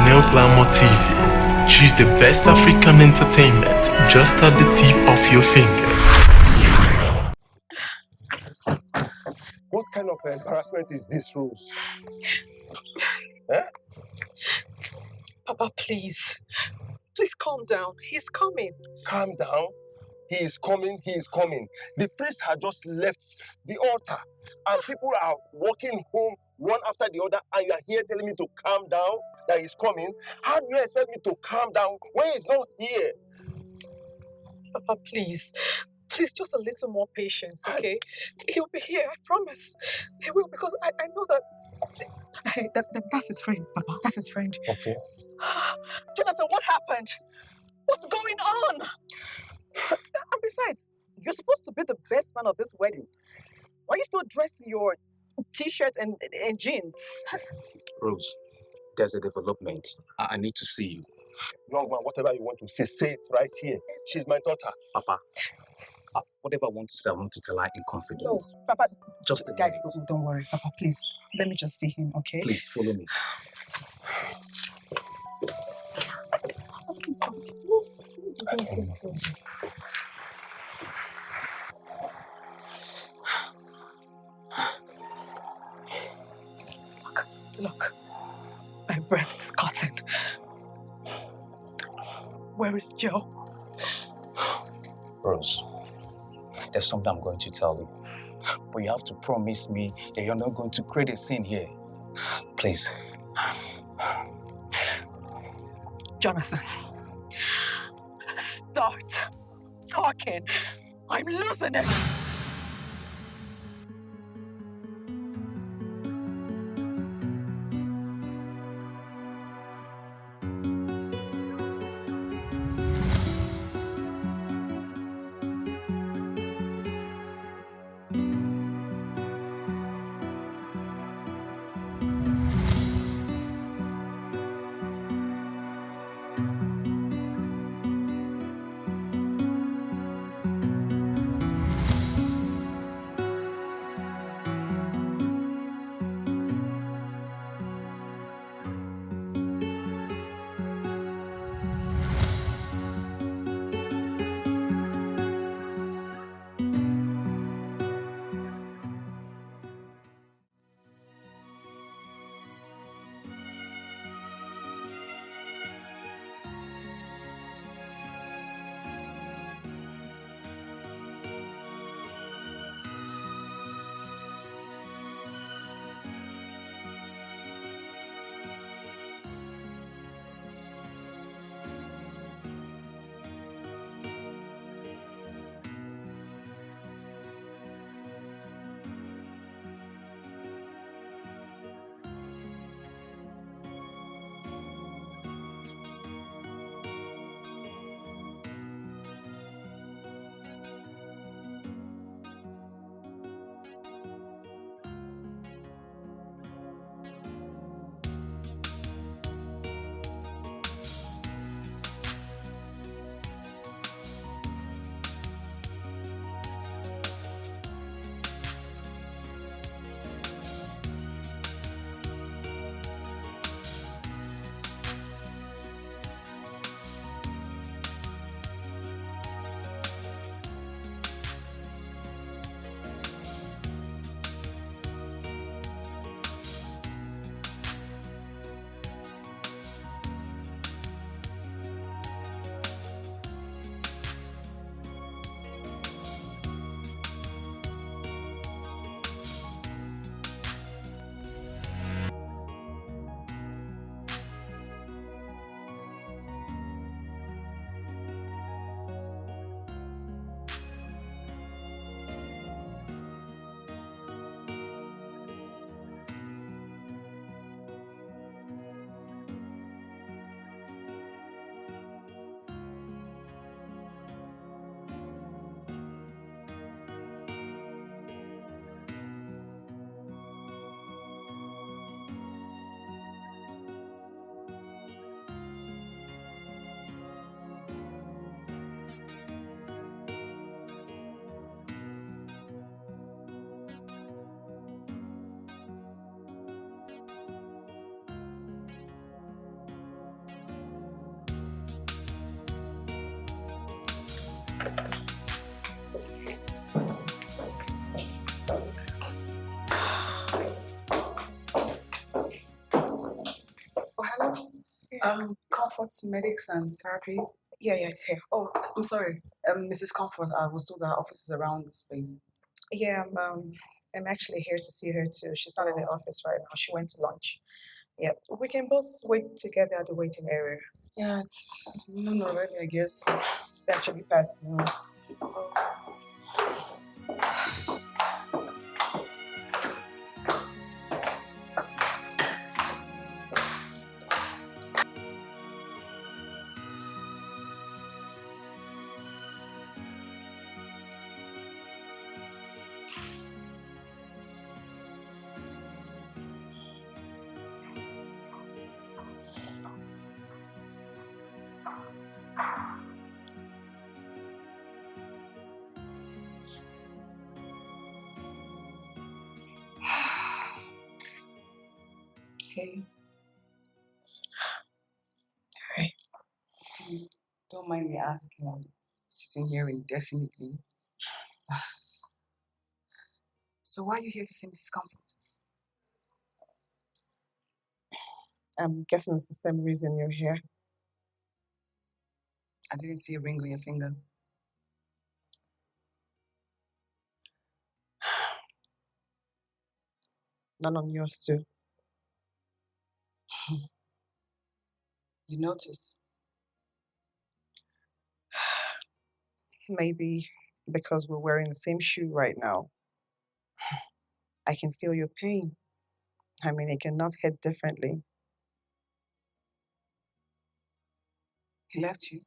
Neo Glamour TV. Choose the best African entertainment just at the tip of your finger. What kind of embarrassment is this, Rose? Eh? Papa, please. Please calm down. He's coming. Calm down. He is coming, he is coming. The priest had just left the altar and people are walking home one after the other and you are here telling me to calm down, that he's coming. How do you expect me to calm down when he's not here? Papa, please. Please, just a little more patience, okay? He'll be here, I promise. He will, because I know that... Hey, that's his friend, Papa. That's his friend. Okay. Jonathan, what happened? What's going on? And besides, you're supposed to be the best man of this wedding. Why are you still dressed in your t-shirt and jeans? Rose, there's a development. I need to see you. Young man, whatever you want to say it right here. She's my daughter. Papa, whatever I want to say, I want to tell her in confidence. No, Papa, just a guys, minute. don't worry, Papa, please. Let me just see him, okay? Please, follow me. Please, this is not going to... Look, my breath is cutting. Where is Joe? Rose, there's something I'm going to tell you. But you have to promise me that you're not going to create a scene here. Please. Jonathan, start talking. I'm losing it. Comfort Medics and Therapy. Yeah, it's here. Oh, I'm sorry. Mrs. Comfort, I was told that her office is around this place. Yeah, I'm actually here to see her too. She's not in the office right now. She went to lunch. Yeah, we can both wait together at the waiting area. Yeah, it's noon already, I guess. It's actually past noon. Hey, Hi. if you don't mind me asking, sitting here indefinitely. So why are you here to see Mrs. Comfort? I'm guessing it's the same reason you're here. I didn't see a ring on your finger. None on yours too. You noticed? Maybe because we're wearing the same shoe right now. I can feel your pain. I mean, it cannot hit differently. He left you.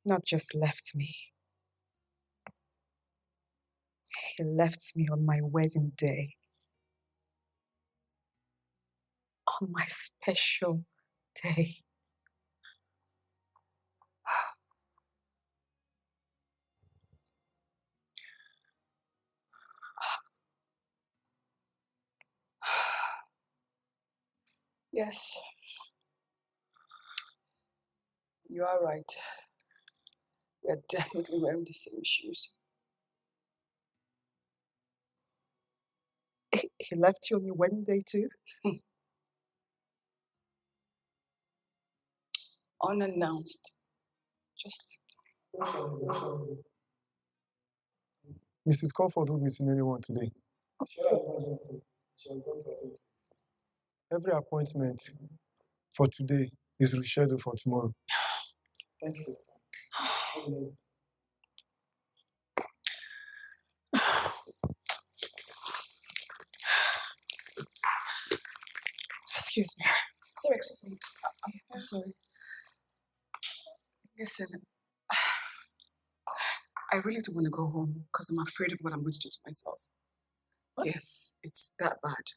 Not just left me. He left me on my wedding day. On my special day. Yes. You are right. We're definitely wearing the same shoes. He left you on your wedding day too? Unannounced. Just Mrs. Comfort will be seeing anyone today. Every appointment for today is rescheduled for tomorrow. Thank you. Excuse me. sorry, excuse me. I'm sorry. Listen, I really don't want to go home because I'm afraid of what I'm going to do to myself. What? Yes, it's that bad.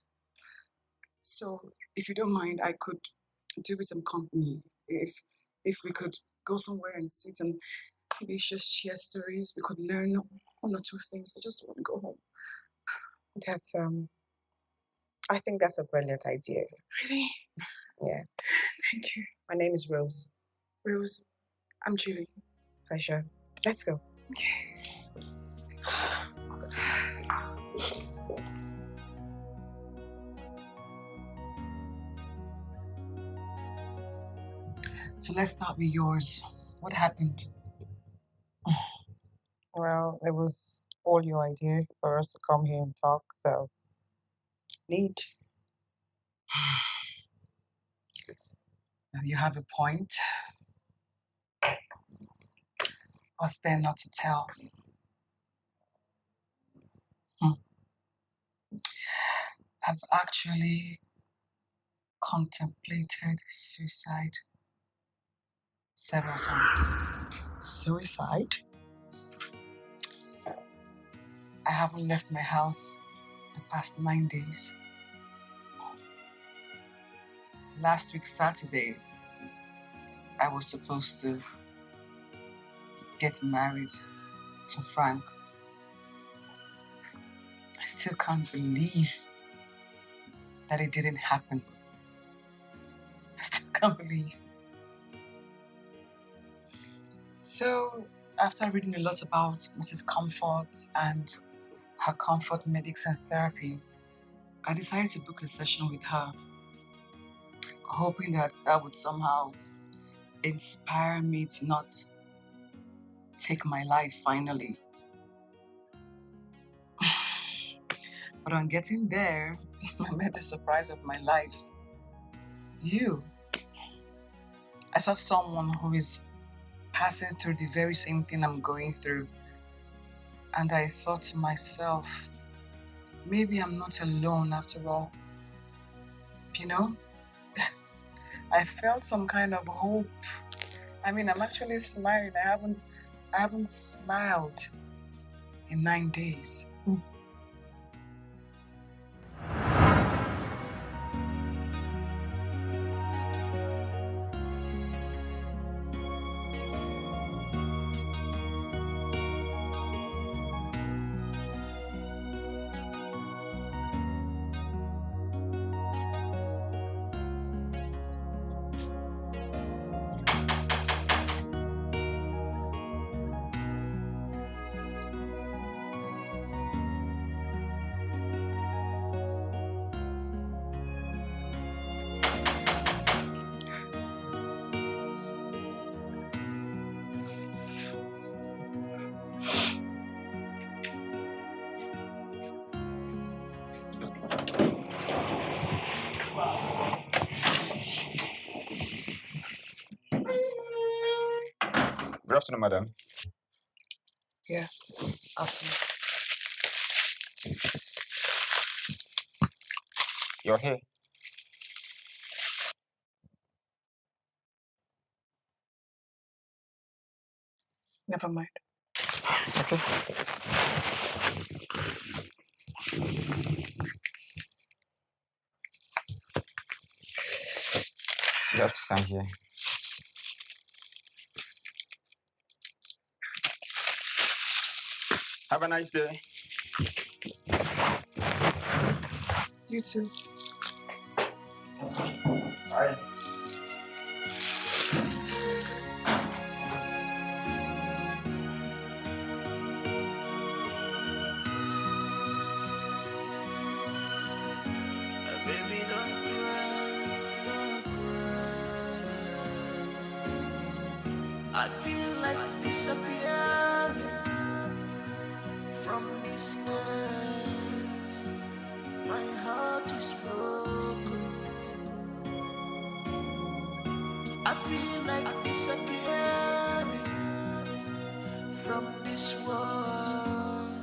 So, if you don't mind, I could do with some company. If we could go somewhere and sit and maybe just share stories, we could learn one or two things. I just don't want to go home. That's I think that's a brilliant idea. Really? Yeah. Thank you. My name is Rose. Rose, I'm Julie. Pleasure. Let's go. Okay. So let's start with yours. What happened? Well, it was all your idea for us to come here and talk, so need. You have a point. What's there not to tell? I've actually contemplated suicide several times. Suicide? I haven't left my house the past 9 days. Last week, Saturday, I was supposed to get married to Frank. I still can't believe that it didn't happen. I still can't believe. So, after reading a lot about Mrs. Comfort and her Comfort Medics and Therapy, I decided to book a session with her, hoping that that would somehow inspire me to not take my life finally. But on getting there, I met the surprise of my life. You. I saw someone who is passing through the very same thing I'm going through. And I thought to myself, maybe I'm not alone after all. You know? I felt some kind of hope. I mean, I'm actually smiling. I haven't smiled in 9 days. Good afternoon, madam. Yeah, absolutely. You're here. Never mind. You have to sign here. Have a nice day. You too. Bye. Baby, don't cry, don't cry. I feel like disappearing from this world. My heart is broken. I feel like disappearing from this world.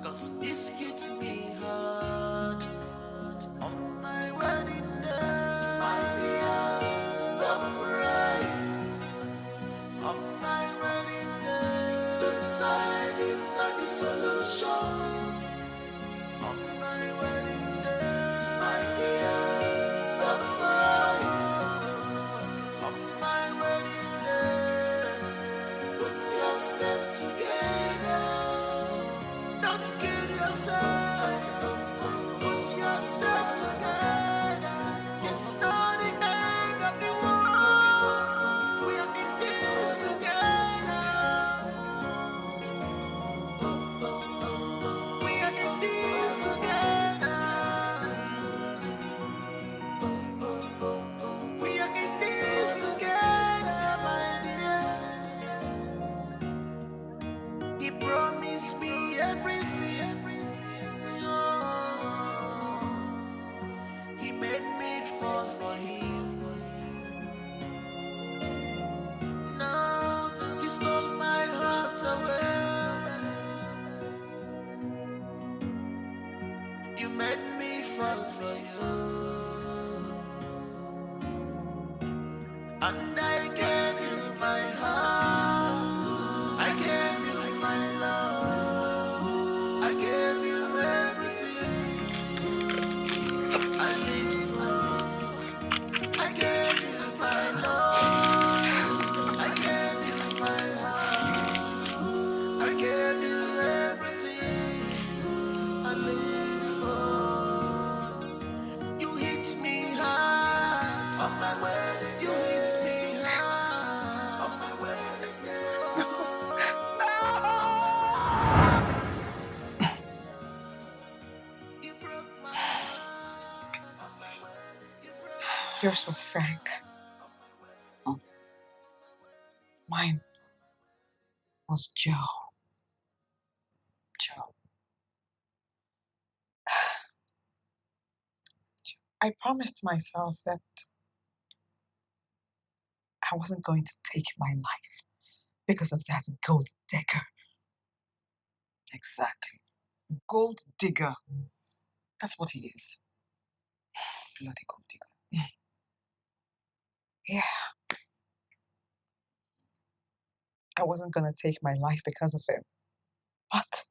'Cause this hits me hard. On my wedding day, my dear, stop crying. On my wedding day, suicide is not the solution. On my wedding day, my dear, stop crying. On my wedding day, put yourself together. Don't kill yourself. Put yourself together. It's not the end of the world. We are in this together. We are in this together. We are in this together, my dear. He promised me everything. Oh, he made me fall for him. Now he stole my heart away. You made me fall for you, and I gave you my heart. I gave you my love. I gave you everything. I live for. I gave you my love. I gave you my heart. I gave you everything. I live for. You hit Yours was Frank. Mine was Joe. Joe. I promised myself that I wasn't going to take my life because of that gold digger. Exactly. Gold digger. That's what he is. Bloody gold digger. Yeah. I wasn't going to take my life because of him. But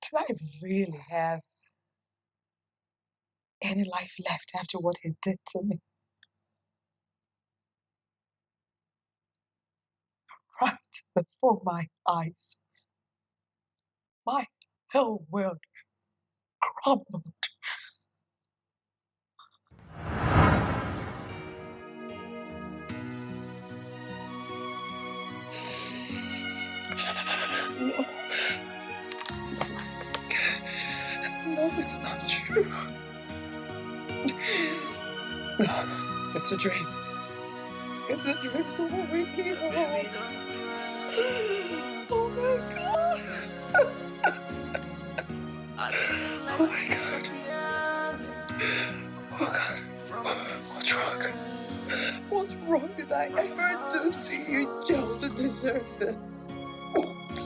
did I really have any life left after what he did to me? Right before my eyes, my whole world crumbled. No, it's not true. No, it's a dream. It's a dream, someone wake me up. Oh my God. Oh my God. Oh God. What's wrong? What wrong did I ever do to you, Joe, to deserve this? What?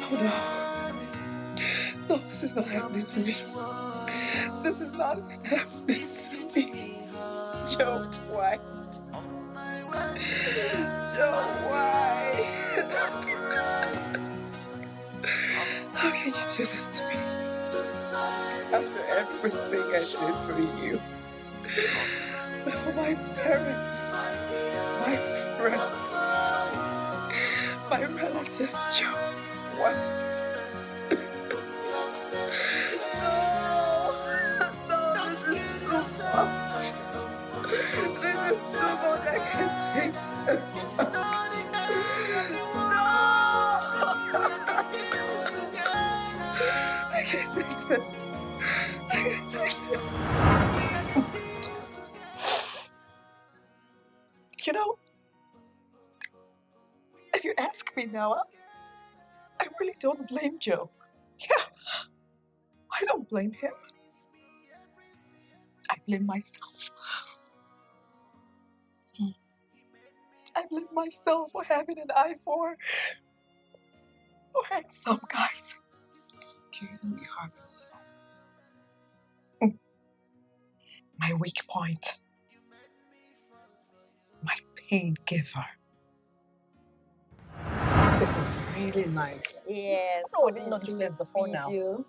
Oh no. No, this is not happening to me. This is not happening to me. Joe, why? Joe, why? How can you do this to me? After everything I did for you. For my parents. My friends. My relatives, Joe. Why? No, this is too much. This is too much. I can't take this. No! I can't take this. I can't take this. You know, if you ask me now, I really don't blame Joe. Yeah, I don't blame him. I blame myself. I blame myself for having an eye for handsome guys. It's okay, don't be hard on yourself. My weak point. My pain giver. This is really nice. Yes. I didn't know this place before now. Hey,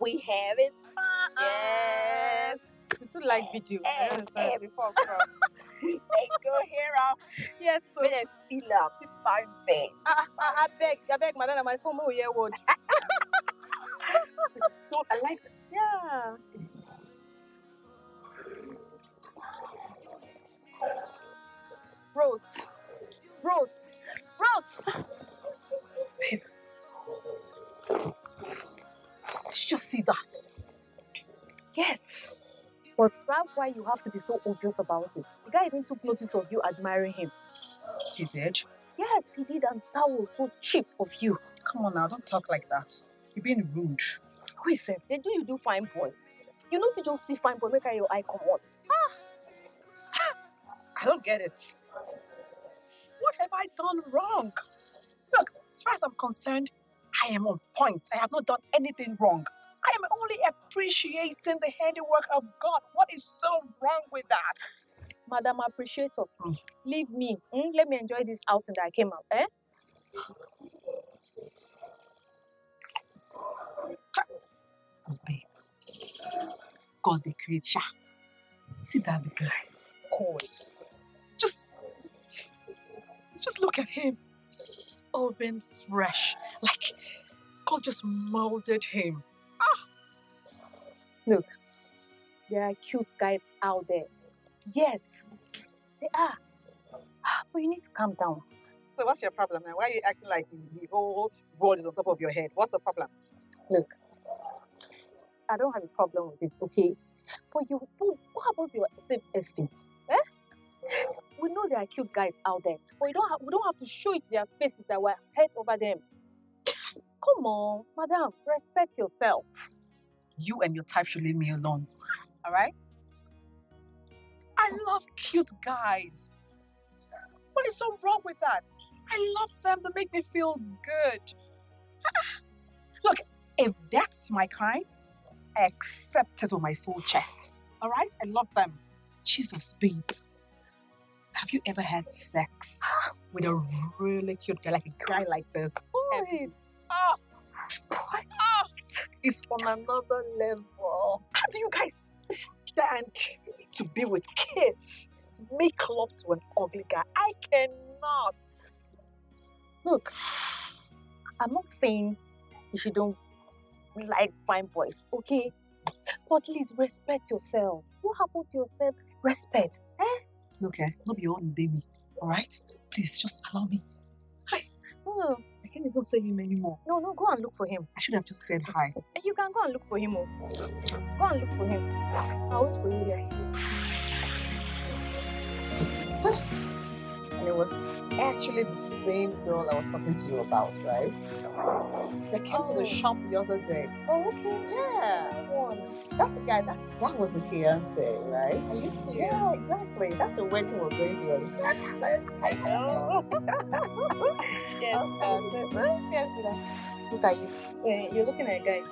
we having fun. Yes. We too like video. Hey, before crop. Hey, go here up. Yes, so. May I feel up. See fine face. I beg, madam, my phone will hear word. This is so, I like it. Yeah. Rose. Babe. Did you just see that? Yes. But that's why you have to be so obvious about it. The guy even took notice of you admiring him. He did? Yes, he did, and that was so cheap of you. Come on now, don't talk like that. You're being rude. Wait, sir. They do you do fine boy. You know if you just see fine boy, make your eye come out. I don't get it. What have I done wrong? Look, as far as I'm concerned, I am on point. I have not done anything wrong. I am only appreciating the handiwork of God. What is so wrong with that? Madam Appreciator, leave me. Let me enjoy this outing that I came out. Eh? Oh, babe. God, the creator. See that guy. Cold. Just look at him. Oven fresh. Like God just molded him. Look, there are cute guys out there. Yes, they are. But you need to calm down. So what's your problem now? Why are you acting like the whole world is on top of your head? What's the problem? Look, I don't have a problem with it, okay? But what happens to your self-esteem? Eh? We know there are cute guys out there, but we don't have to show it to their faces that we're head over them. Come on, madam, respect yourself. You and your type should leave me alone. All right? I love cute guys. What is so wrong with that? I love them. They make me feel good. Look, if that's my kind, I accept it with my full chest. All right? I love them. Jesus, babe. Have you ever had sex with a really cute guy, like a guy like this? Please. It's on another level. How do you guys stand to be with kids? Make love to an ugly guy. I cannot. Look, I'm not saying you shouldn't like fine boys, okay? But please respect yourself. What happened to yourself? Respect. Look, not be only day me, all right? Please, just allow me. Hi. Oh, I can't even say him anymore. no, go and look for him. I should have just said hi. You can go and look for him. Oh. Go and look for him. I'll wait for you there. And it was actually the same girl I was talking to you about, right? I came to the shop the other day. Oh, okay. Yeah. That's the guy, that was the fiance, right? Are you serious? Yeah, exactly. That's the wedding we're going to on Saturday. I know. Yes, look at you. You're looking at a guy.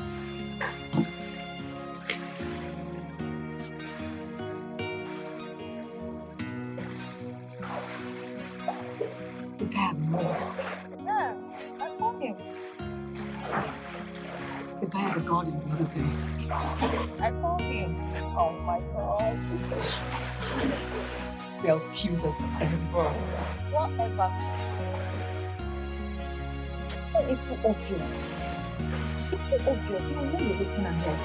The guy I'm more. Yeah, I saw him. The guy at the garden the other day. I saw him. Oh my god. Still cute as ever. Whatever. It's so obvious. It's so obvious. You know you're looking at her.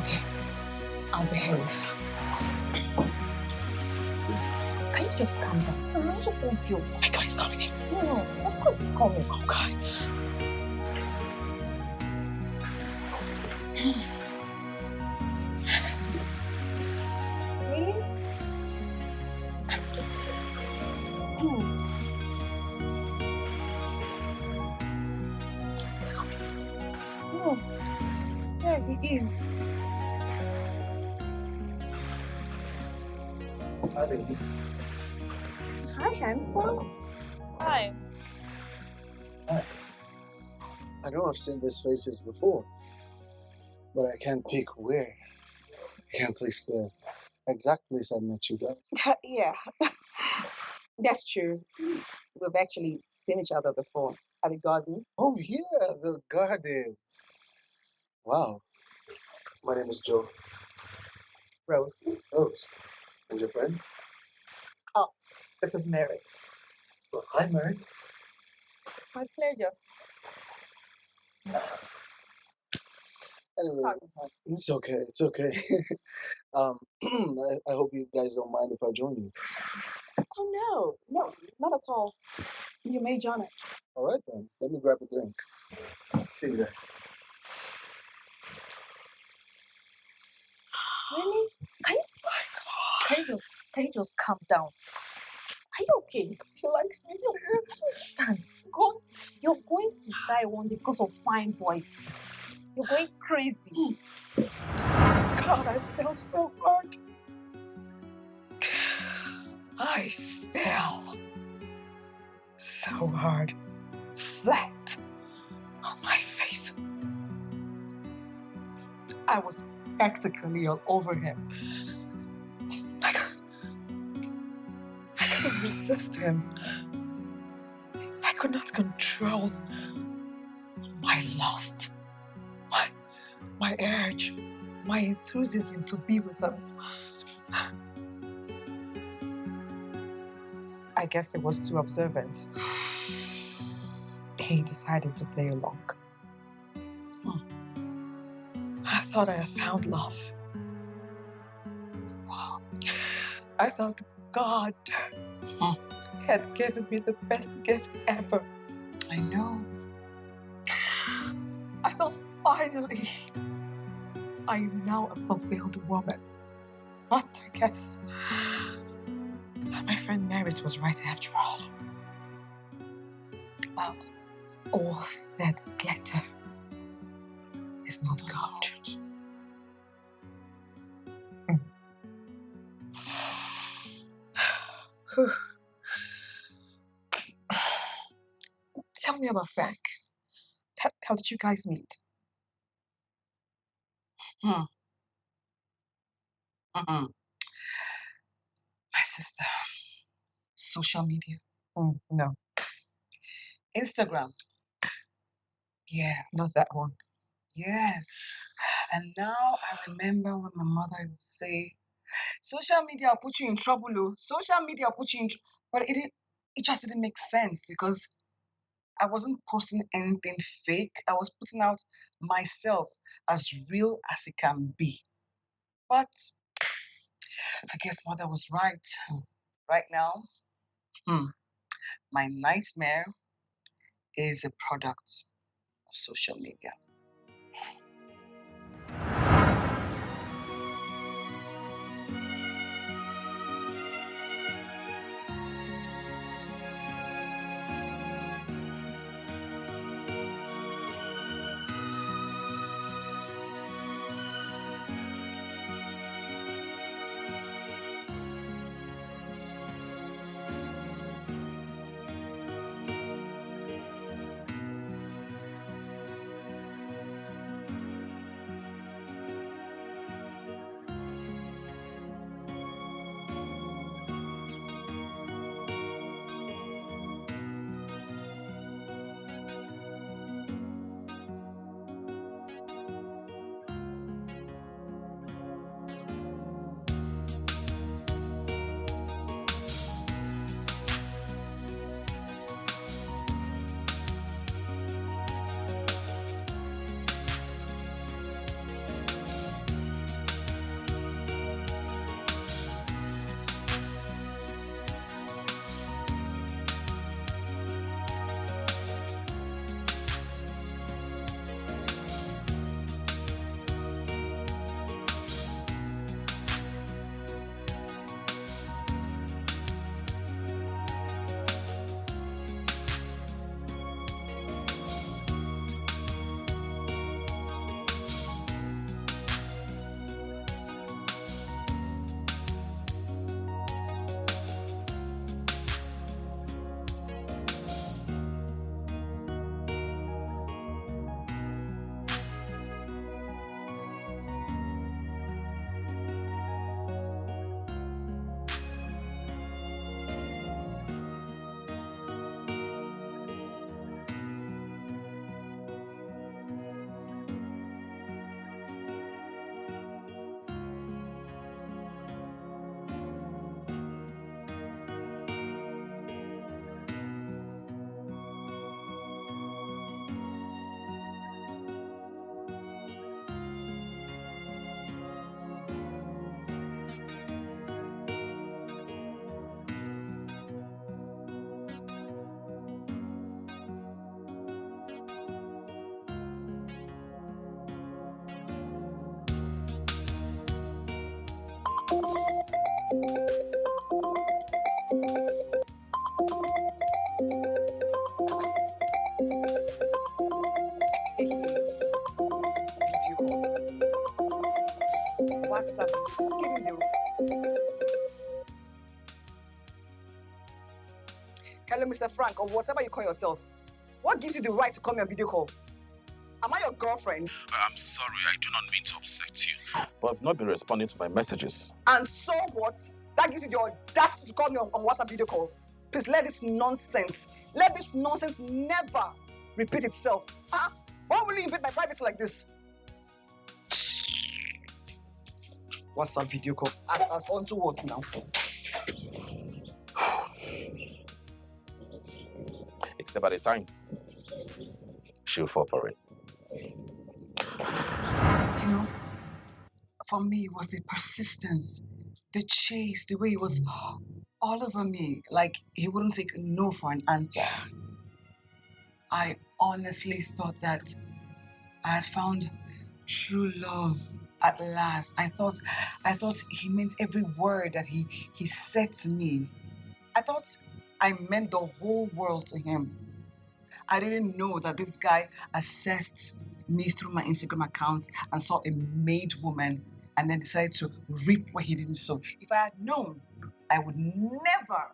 Okay. I'll behave. Can you just calm down? It's so obvious. Oh my god, he's coming in. No, of course it's coming. Oh god. Really? He's coming. No. Yeah, he is. Hi, ladies. Hi, handsome. Hi. I know I've seen these faces before, but I can't pick where. I can't place the exact place I met you guys. Yeah. That's true. We've actually seen each other before at the garden. Oh yeah, the garden. Wow. My name is Joe. Rose. Rose. And your friend? This is Merit. Well, hi, Mary. My pleasure. Anyway, it's okay. It's okay. I hope you guys don't mind if I join you. Oh no, not at all. You may join it. All right then. Let me grab a drink. See you guys. Really? Can you just calm down? Are you okay? He likes me too. Stand. Go. You're going to die one day because of fine boys. You're going crazy. God, I fell so hard. I fell so hard, flat on my face. I was practically all over him. I couldn't resist him. I could not control my lust, my urge, my enthusiasm to be with him. I guess it was too observant. He decided to play along. I thought I had found love. I thought God had given me the best gift ever. I know. I thought finally I am now a fulfilled woman. But I guess my friend Merit was right after all. Well, all that glitter is not gold. Tell me about Frank. How did you guys meet? Hmm. Mm-mm. My sister. Social media. No, Instagram. Yeah. not that one. Yes. And now I remember when my mother would say, social media will put you in trouble, oh. Social media will put you in trouble. But it just didn't make sense because I wasn't posting anything fake. I was putting out myself as real as it can be. But I guess mother was right. Right now, my nightmare is a product of social media. WhatsApp. Give me the. Hello, Mr. Frank, or whatever you call yourself. What gives you the right to call me on video call? Am I your girlfriend? I'm sorry, I do not mean to upset you. But I've not been responding to my messages. And so what? That gives you the audacity to call me on WhatsApp video call. Please let this nonsense never repeat itself. Huh? Why will you invade my privacy like this? WhatsApp video call. As on to words now. It's about the time. She'll fall for it. You know, for me, it was the persistence, the chase, the way he was all over me, like he wouldn't take no for an answer. I honestly thought that I had found true love at last. I thought he meant every word that he said to me. I thought I meant the whole world to him. I didn't know that this guy assessed me through my Instagram account and saw a made woman and then decided to reap what he didn't sow. If I had known, I would never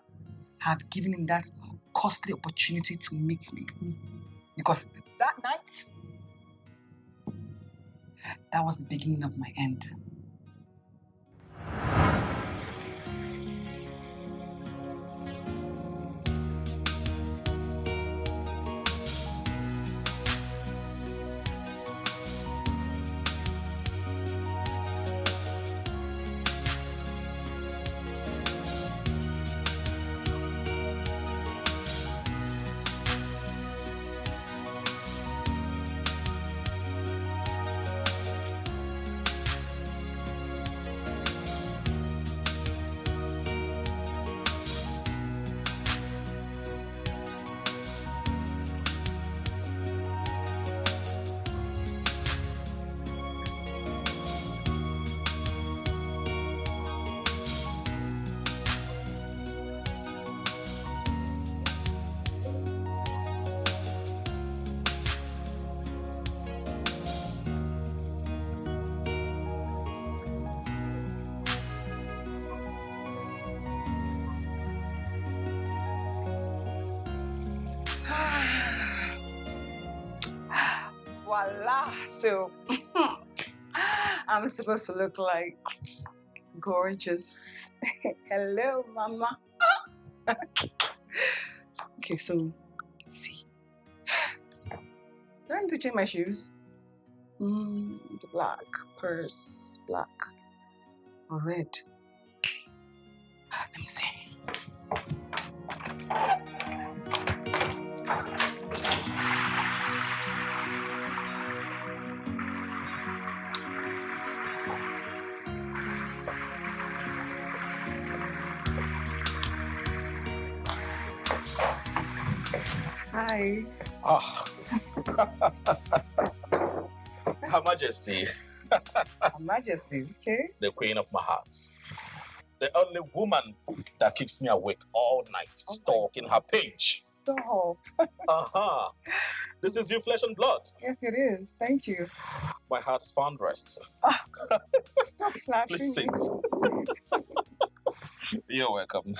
have given him that costly opportunity to meet me. Because that night, that was the beginning of my end. Voila! So, I'm supposed to look like gorgeous. Hello, mama. Okay, so, let's see. Do I need to change my shoes? Black, purse, black, or red. Let me see. Hi. Ah. Her Majesty. Her Majesty, okay? The queen of my hearts. The only woman that keeps me awake all night, stalking her page. Stop. Uh-huh. This is you, flesh and blood. Yes, it is. Thank you. My heart's found rest. Stop flashing. Please sit. You're welcome.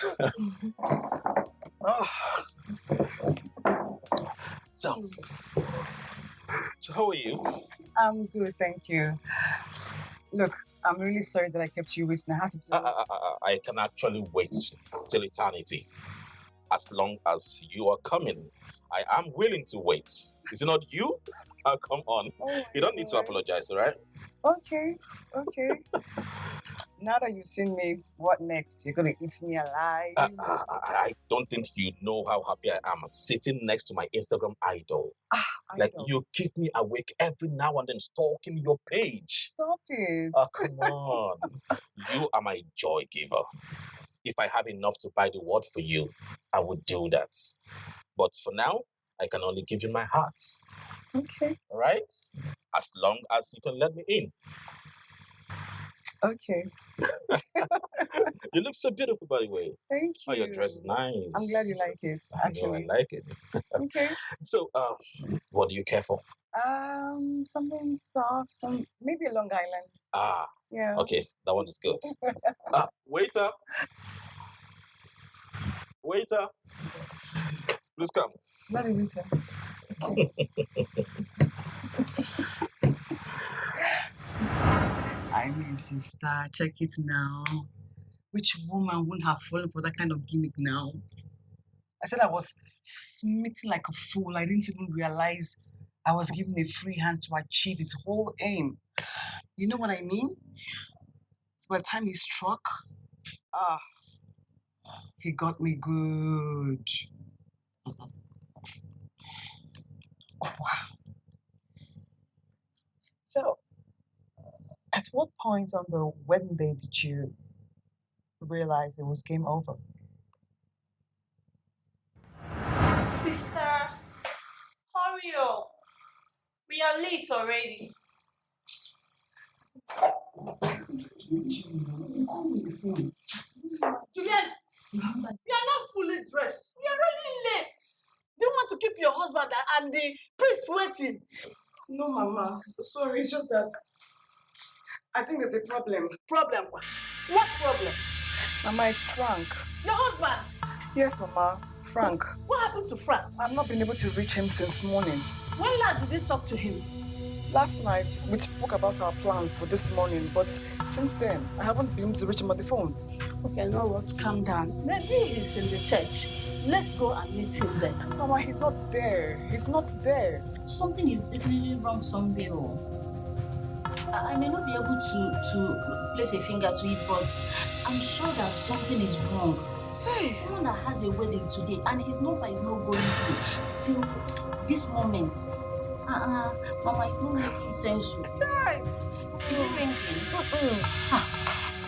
So how are you? I'm good, thank you. Look, I'm really sorry that I kept you waiting. I had to do I can actually wait till eternity. As long as you are coming, I am willing to wait. Is it not you? Oh, come on. You don't need to apologize, all right? Okay. Now that you've seen me, what next? You're gonna eat me alive? I don't think you know how happy I am sitting next to my Instagram idol. Like, you keep me awake every now and then, stalking your page. Stop it. Oh, come on. You are my joy giver. If I have enough to buy the world for you, I would do that. But for now, I can only give you my heart. Okay. All right? As long as you can let me in. Okay. You look so beautiful, by the way. Thank you. Oh, your dress is nice. I'm glad you like it, actually. I like it. Okay. So, what do you care for? Something soft, maybe a Long Island. Ah. Yeah. Okay, that one is good. Waiter. Waiter. Please come. Bloody waiter. Okay. I mean, sister, check it now. Which woman wouldn't have fallen for that kind of gimmick now? I said I was smitten like a fool. I didn't even realize I was given a free hand to achieve its whole aim. You know what I mean? So by the time he struck, he got me good. Oh, wow. So, at what point on the wedding day did you realize it was game over? Sister, hurry up. We are late it already. Julian, you are not fully dressed. You are really late. Do you want to keep your husband and the priest waiting? No, Mama. Sorry, it's just that I think there's a problem. Problem? What problem? Mama, it's Frank. Your husband? Yes, Mama. Frank. What happened to Frank? I've not been able to reach him since morning. When last did you talk to him? Last night, we spoke about our plans for this morning, but since then, I haven't been able to reach him on the phone. Okay, you know what? Calm down. Maybe he's in the church. Let's go and meet him there. Mama, he's not there. He's not there. Something is definitely wrong somewhere. I may not be able to place a finger to it, but I'm sure that something is wrong. Hey, someone that has a wedding today and his number is not going through till this moment. Mama, it's not making sense. Hey. Is it ringing? What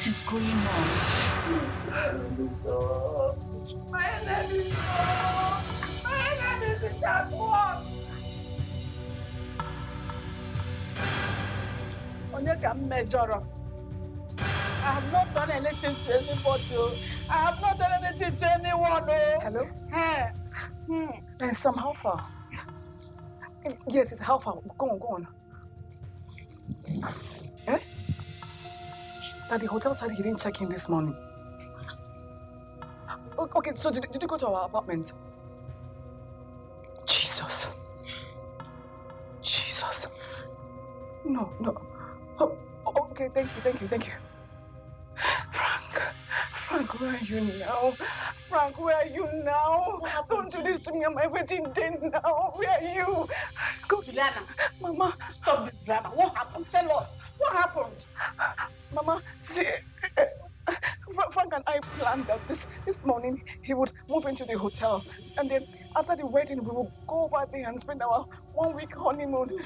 is going on? My name is that one. I have not done anything to anybody. I have not done anything to anyone. Hello? Hey. And Sam, how far? Yes, it's how far? Go on. Eh? That the hotel said he didn't check in this morning. Okay, so did you go to our apartment? Jesus. No. Oh, okay, thank you. Frank, where are you now? Frank, where are you now? Don't do this to me on my wedding day now. Where are you? Go, Juliana. Mama, Stop this drama. What happened? Tell us. What happened? Mama, see, Frank and I planned that this morning he would move into the hotel, and then after the wedding we will go over there and spend our 1 week honeymoon.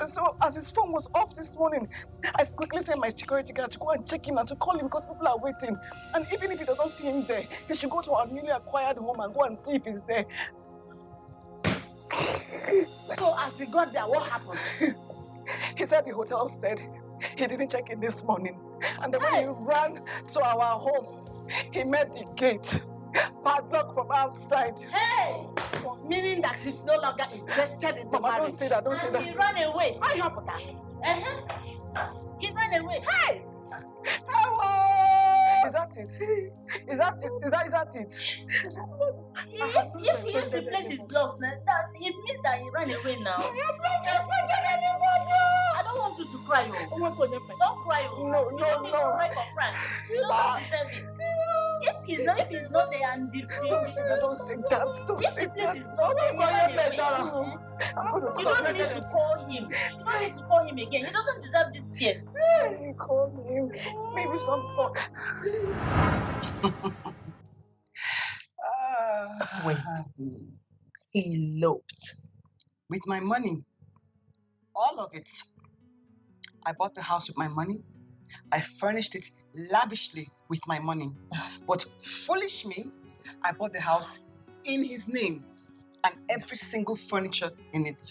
So as his phone was off this morning, I quickly sent my security guard to go and check him and to call him because people are waiting. And even if he doesn't see him there, he should go to our newly acquired home and go and see if he's there. So as he got there, what happened? He said the hotel said he didn't check in this morning. And then when he ran to our home, he met the gate padlocked from outside. Hey! Meaning that he's no longer interested in the Mama, marriage. don't say that, don't say that. He ran away. I help that. He ran away. Hey! Is that it? Is that it? If the place is locked, it means that he ran away now. I don't want you to cry. Don't cry. No. Don't cry for Frank. You don't deserve it. If he's not there and Don't say that. if the place is locked, he ran away. You don't need to call him. You don't need to call him again. He doesn't deserve these tears. Call him. Maybe some fun. Wait. Eloped. With my money. All of it. I bought the house with my money. I furnished it lavishly with my money. But foolish me, I bought the house in his name and every single furniture in it.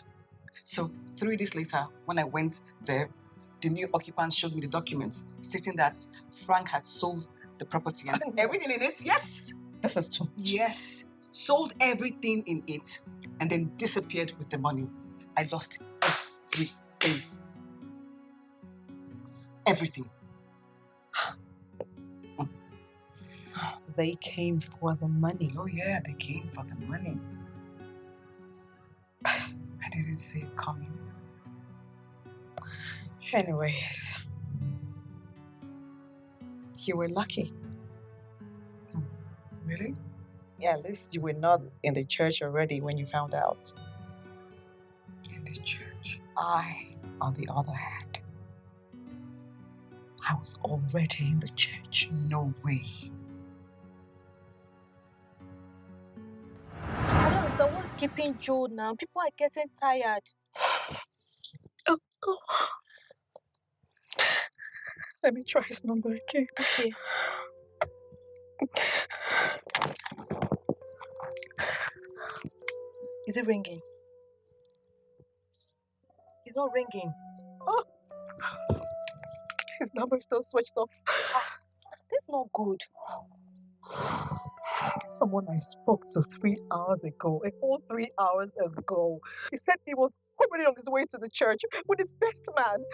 So 3 days later, when I went there, the new occupant showed me the documents stating that Frank had sold the property and everything in it. Yes. This is too much. Yes. Sold everything in it and then disappeared with the money. I lost everything. Everything. They came for the money. Oh yeah, they came for the money. I didn't see it coming. Anyways, you were lucky. Really? Yeah, at least you were not in the church already when you found out. In the church? I, on the other hand, I was already in the church. No way. I don't understand what's keeping Joe now. People are getting tired. Oh. Let me try his number again. Okay. Is it ringing? He's not ringing. Oh, his number is still switched off. That's not good. Someone I spoke to 3 hours ago, a whole 3 hours ago. He said he was already on his way to the church with his best man.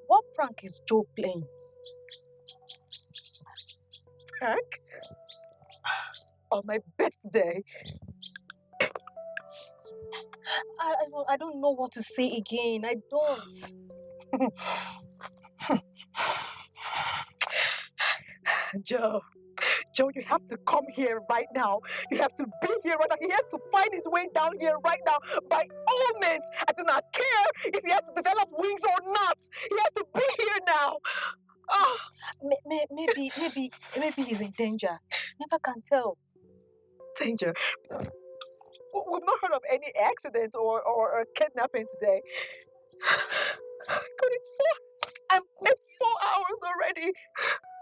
What prank is Joe playing? Prank? On my best day. I don't know what to say again. I don't. Joe, you have to come here right now. You have to be here right now. He has to find his way down here right now. By all means, I do not care if he has to develop wings or not. He has to be here now. Oh. Maybe he's in danger. Never can tell. Danger? We've not heard of any accident or kidnapping today. God, it's 4 hours already.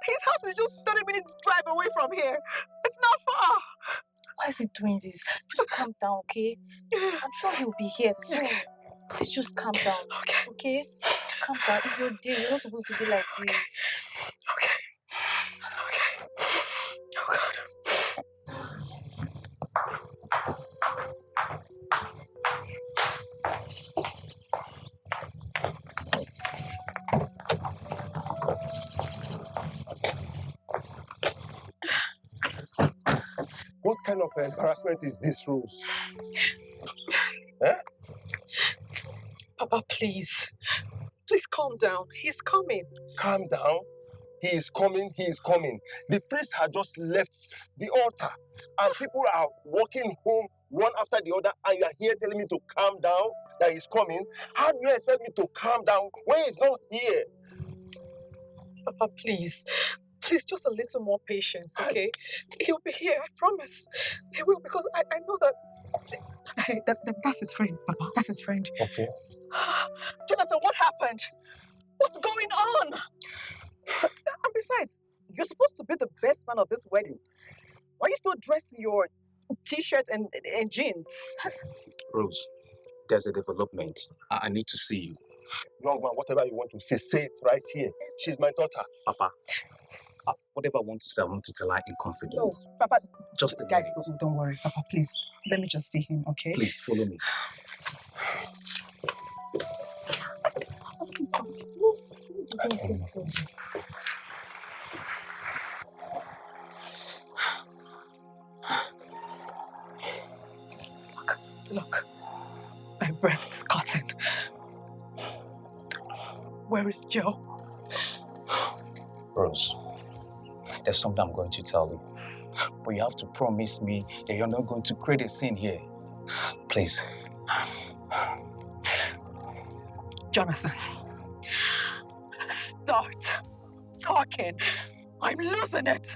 His house is just 30 minutes drive away from here. It's not far. Why is he doing this? Just calm down, okay? I'm sure he'll be here soon. Okay. Please just calm down. Okay? Calm down. It's your day. You're not supposed to be like this. Okay. Oh, God. What kind of embarrassment is this, Rose? Eh? Papa, please. Please calm down. He's coming. Calm down. He is coming. The priest had just left the altar and people are walking home one after the other and you are here telling me to calm down, that he's coming. How do you expect me to calm down when he's not here? Papa, please. Please, just a little more patience, okay? He'll be here, I promise. He will, because I know that... Hey, that's his friend, Papa. That's his friend. Okay. Jonathan, what happened? What's going on? And besides, you're supposed to be the best man of this wedding. Why are you still dressed in your t-shirt and jeans? Rose, there's a development. I need to see you. Young man, whatever you want to say it right here. She's my daughter. Papa, whatever I want to say, I want to tell her in confidence. No, Papa, just a guys, minute. don't worry. Papa, please, let me just see him, okay? Please, follow me. Look, my breath is cutting. Where is Joe? Rose, there's something I'm going to tell you. But you have to promise me that you're not going to create a scene here. Please. Jonathan, start talking. I'm losing it.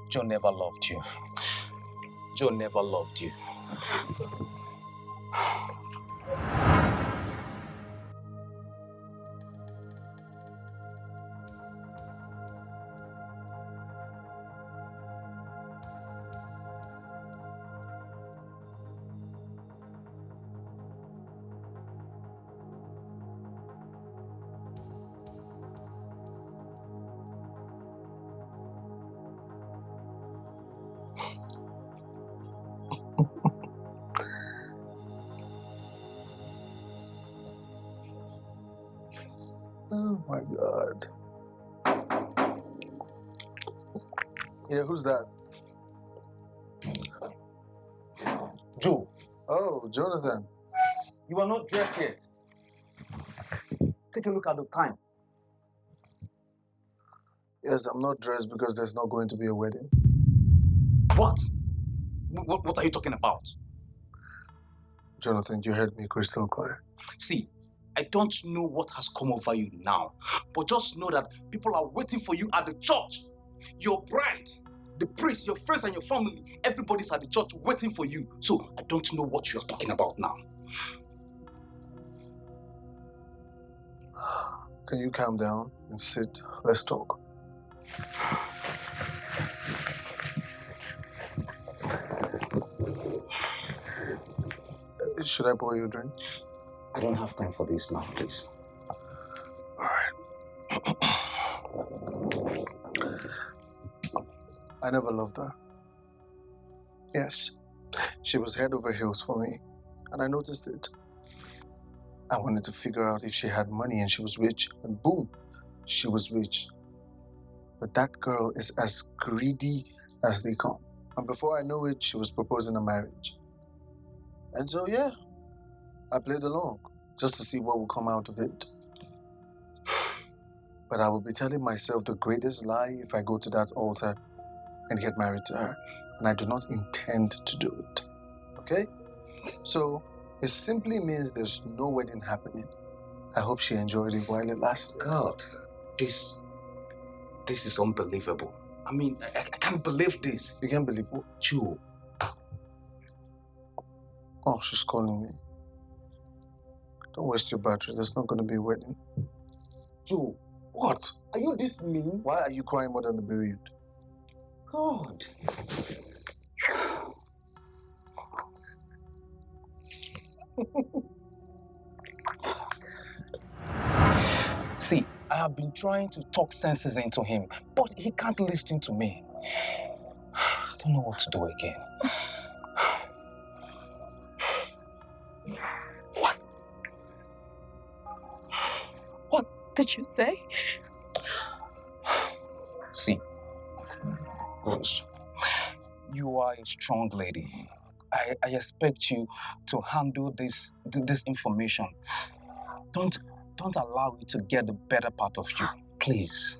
Joe never loved you. Joe never loved you. Oh my God. Yeah, who's that? Joe. Oh, Jonathan. You are not dressed yet. Take a look at the time. Yes, I'm not dressed because there's not going to be a wedding. What? What are you talking about? Jonathan, you heard me crystal clear. See, I don't know what has come over you now, but just know that people are waiting for you at the church. Your bride, the priest, your friends and your family, everybody's at the church waiting for you. So I don't know what you're talking about now. Can you calm down and sit? Let's talk. Should I pour you a drink? I don't have time for this now, please. I never loved her. Yes, she was head over heels for me, and I noticed it. I wanted to figure out if she had money and she was rich, and boom, she was rich. But that girl is as greedy as they come. And before I know it, she was proposing a marriage. And so, yeah, I played along just to see what would come out of it. But I will be telling myself the greatest lie if I go to that altar and get married to her. And I do not intend to do it. Okay? So, it simply means there's no wedding happening. I hope she enjoyed it while it lasted. God, this is unbelievable. I mean, I can't believe this. You can't believe what? Joe. Oh, she's calling me. Don't waste your battery. There's not going to be a wedding. Joe, what? Are you this mean? Why are you crying more than the bereaved? God. See, I have been trying to talk senses into him, but he can't listen to me. I don't know what to do again. What did you say? See, Rose, you are a strong lady. I expect you to handle this information. Don't allow it to get the better part of you. Please.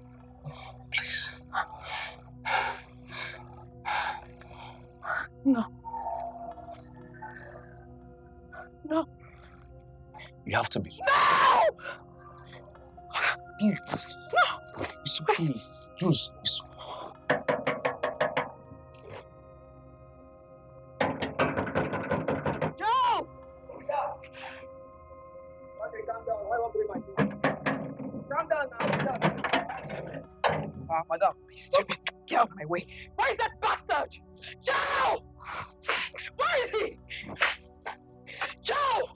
Please. No. No. You have to be. No! Please. No! It's okay. Juice. It's... Joe! Okay, calm down. Why won't bring my food? Calm down now. Madam, stupid. Get out of my way. Where is that bastard? Joe! Where is he? Joe!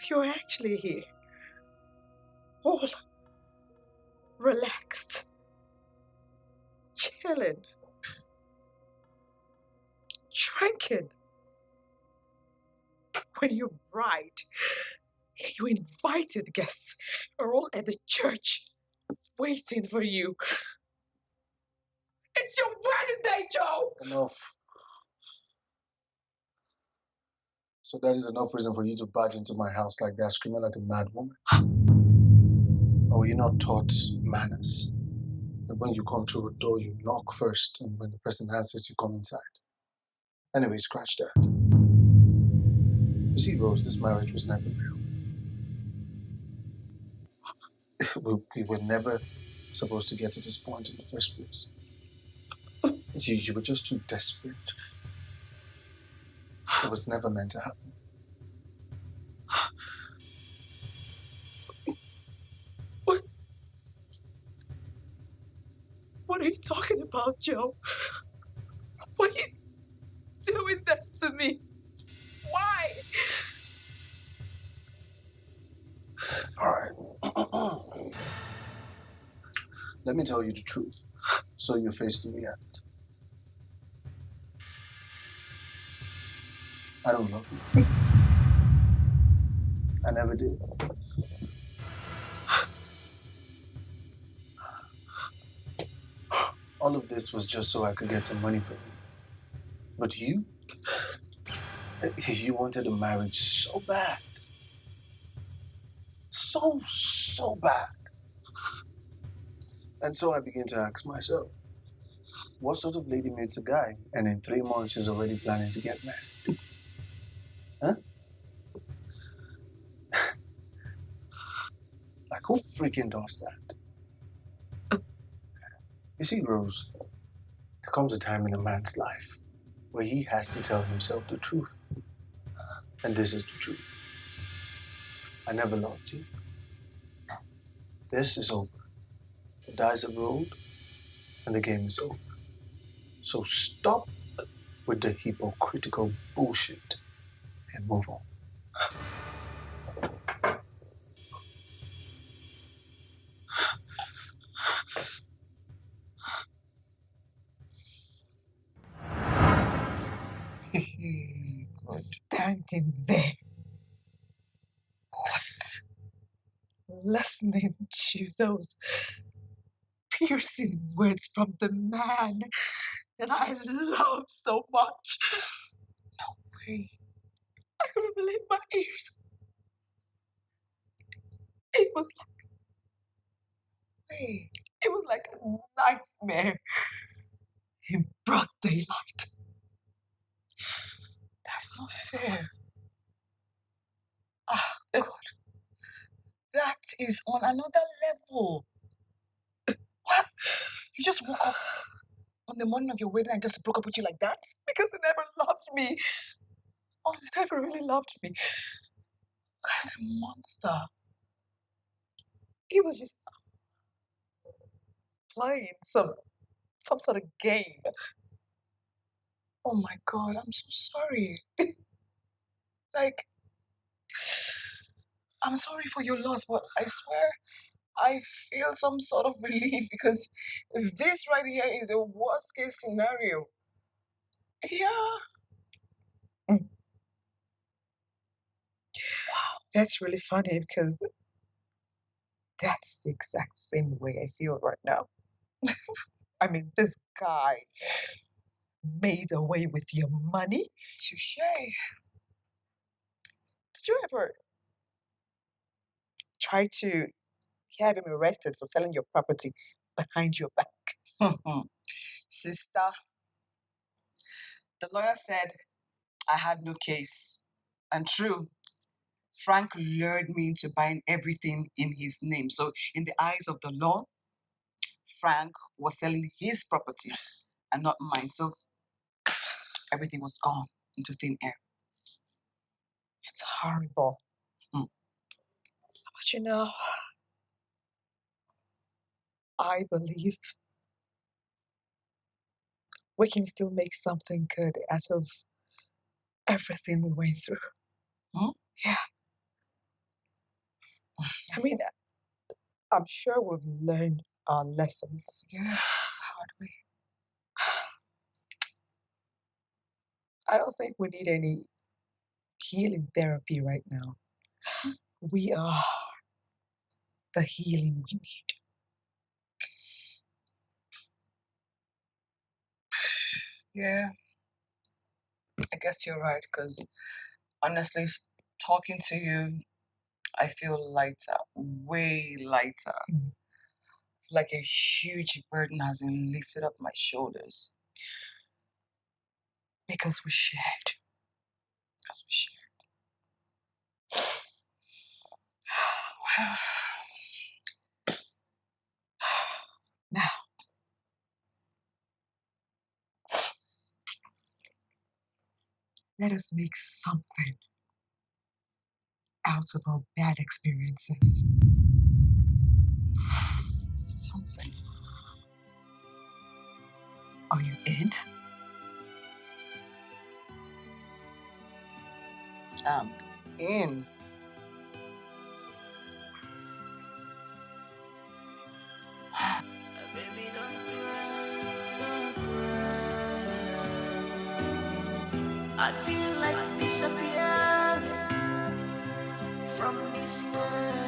You're actually here. All relaxed. Chilling. Drinking. When your bride, your invited guests are all at the church waiting for you. It's your wedding day, Joe! Enough. So that is enough reason for you to barge into my house like that, screaming like a mad woman. Or were you not taught manners? That when you come through a door, you knock first, and when the person answers, you come inside. Anyway, scratch that. You see, Rose, this marriage was never real. We were never supposed to get to this point in the first place. You were just too desperate. It was never meant to happen. What are you talking about, Joe? Why are you doing this to me? Why? All right. Let me tell you the truth, so you face the reality. I don't love you. I never did. All of this was just so I could get some money from you. But you wanted a marriage so bad. So bad. And so I began to ask myself, what sort of lady meets a guy and in 3 months she's already planning to get married? Huh? Like, who freaking does that? You see, Rose, There comes a time in a man's life where he has to tell himself the truth. And this is the truth. I never loved you. This is over. The dice have rolled, and the game is over. So stop with the hypocritical bullshit and move on. Standing there. What? Listening to those piercing words from the man that I love so much. No way. I couldn't believe my ears. It was it was like a nightmare in broad daylight. That's not fair. Ah, God. That is on another level. What? You just woke up on the morning of your wedding and just broke up with you like that? Because he never loved me. Oh, he never really loved me. Guy's a monster. He was just playing some sort of game. Oh my God, I'm so sorry. Like, I'm sorry for your loss, but I swear I feel some sort of relief because this right here is a worst case scenario. Yeah. Wow, that's really funny because that's the exact same way I feel right now. I mean, this guy made away with your money. Touche. Did you ever try to have him arrested for selling your property behind your back? Sister, the lawyer said I had no case. And true, Frank lured me into buying everything in his name. So in the eyes of the law, Frank was selling his properties and not mine. So everything was gone into thin air. It's horrible. But you know, I believe we can still make something good out of everything we went through. Yeah. I mean, I'm sure we've learned our lessons. Yeah, hard way. I don't think we need any healing therapy right now. We are the healing we need. Yeah, I guess you're right, because honestly, talking to you, I feel lighter, way lighter. Like a huge burden has been lifted up my shoulders. Because we shared. Because we shared. Now, let us make something out of our bad experiences. Something. Are you in? I'm in. Baby, don't cry, don't cry. I feel like disappearing from this world.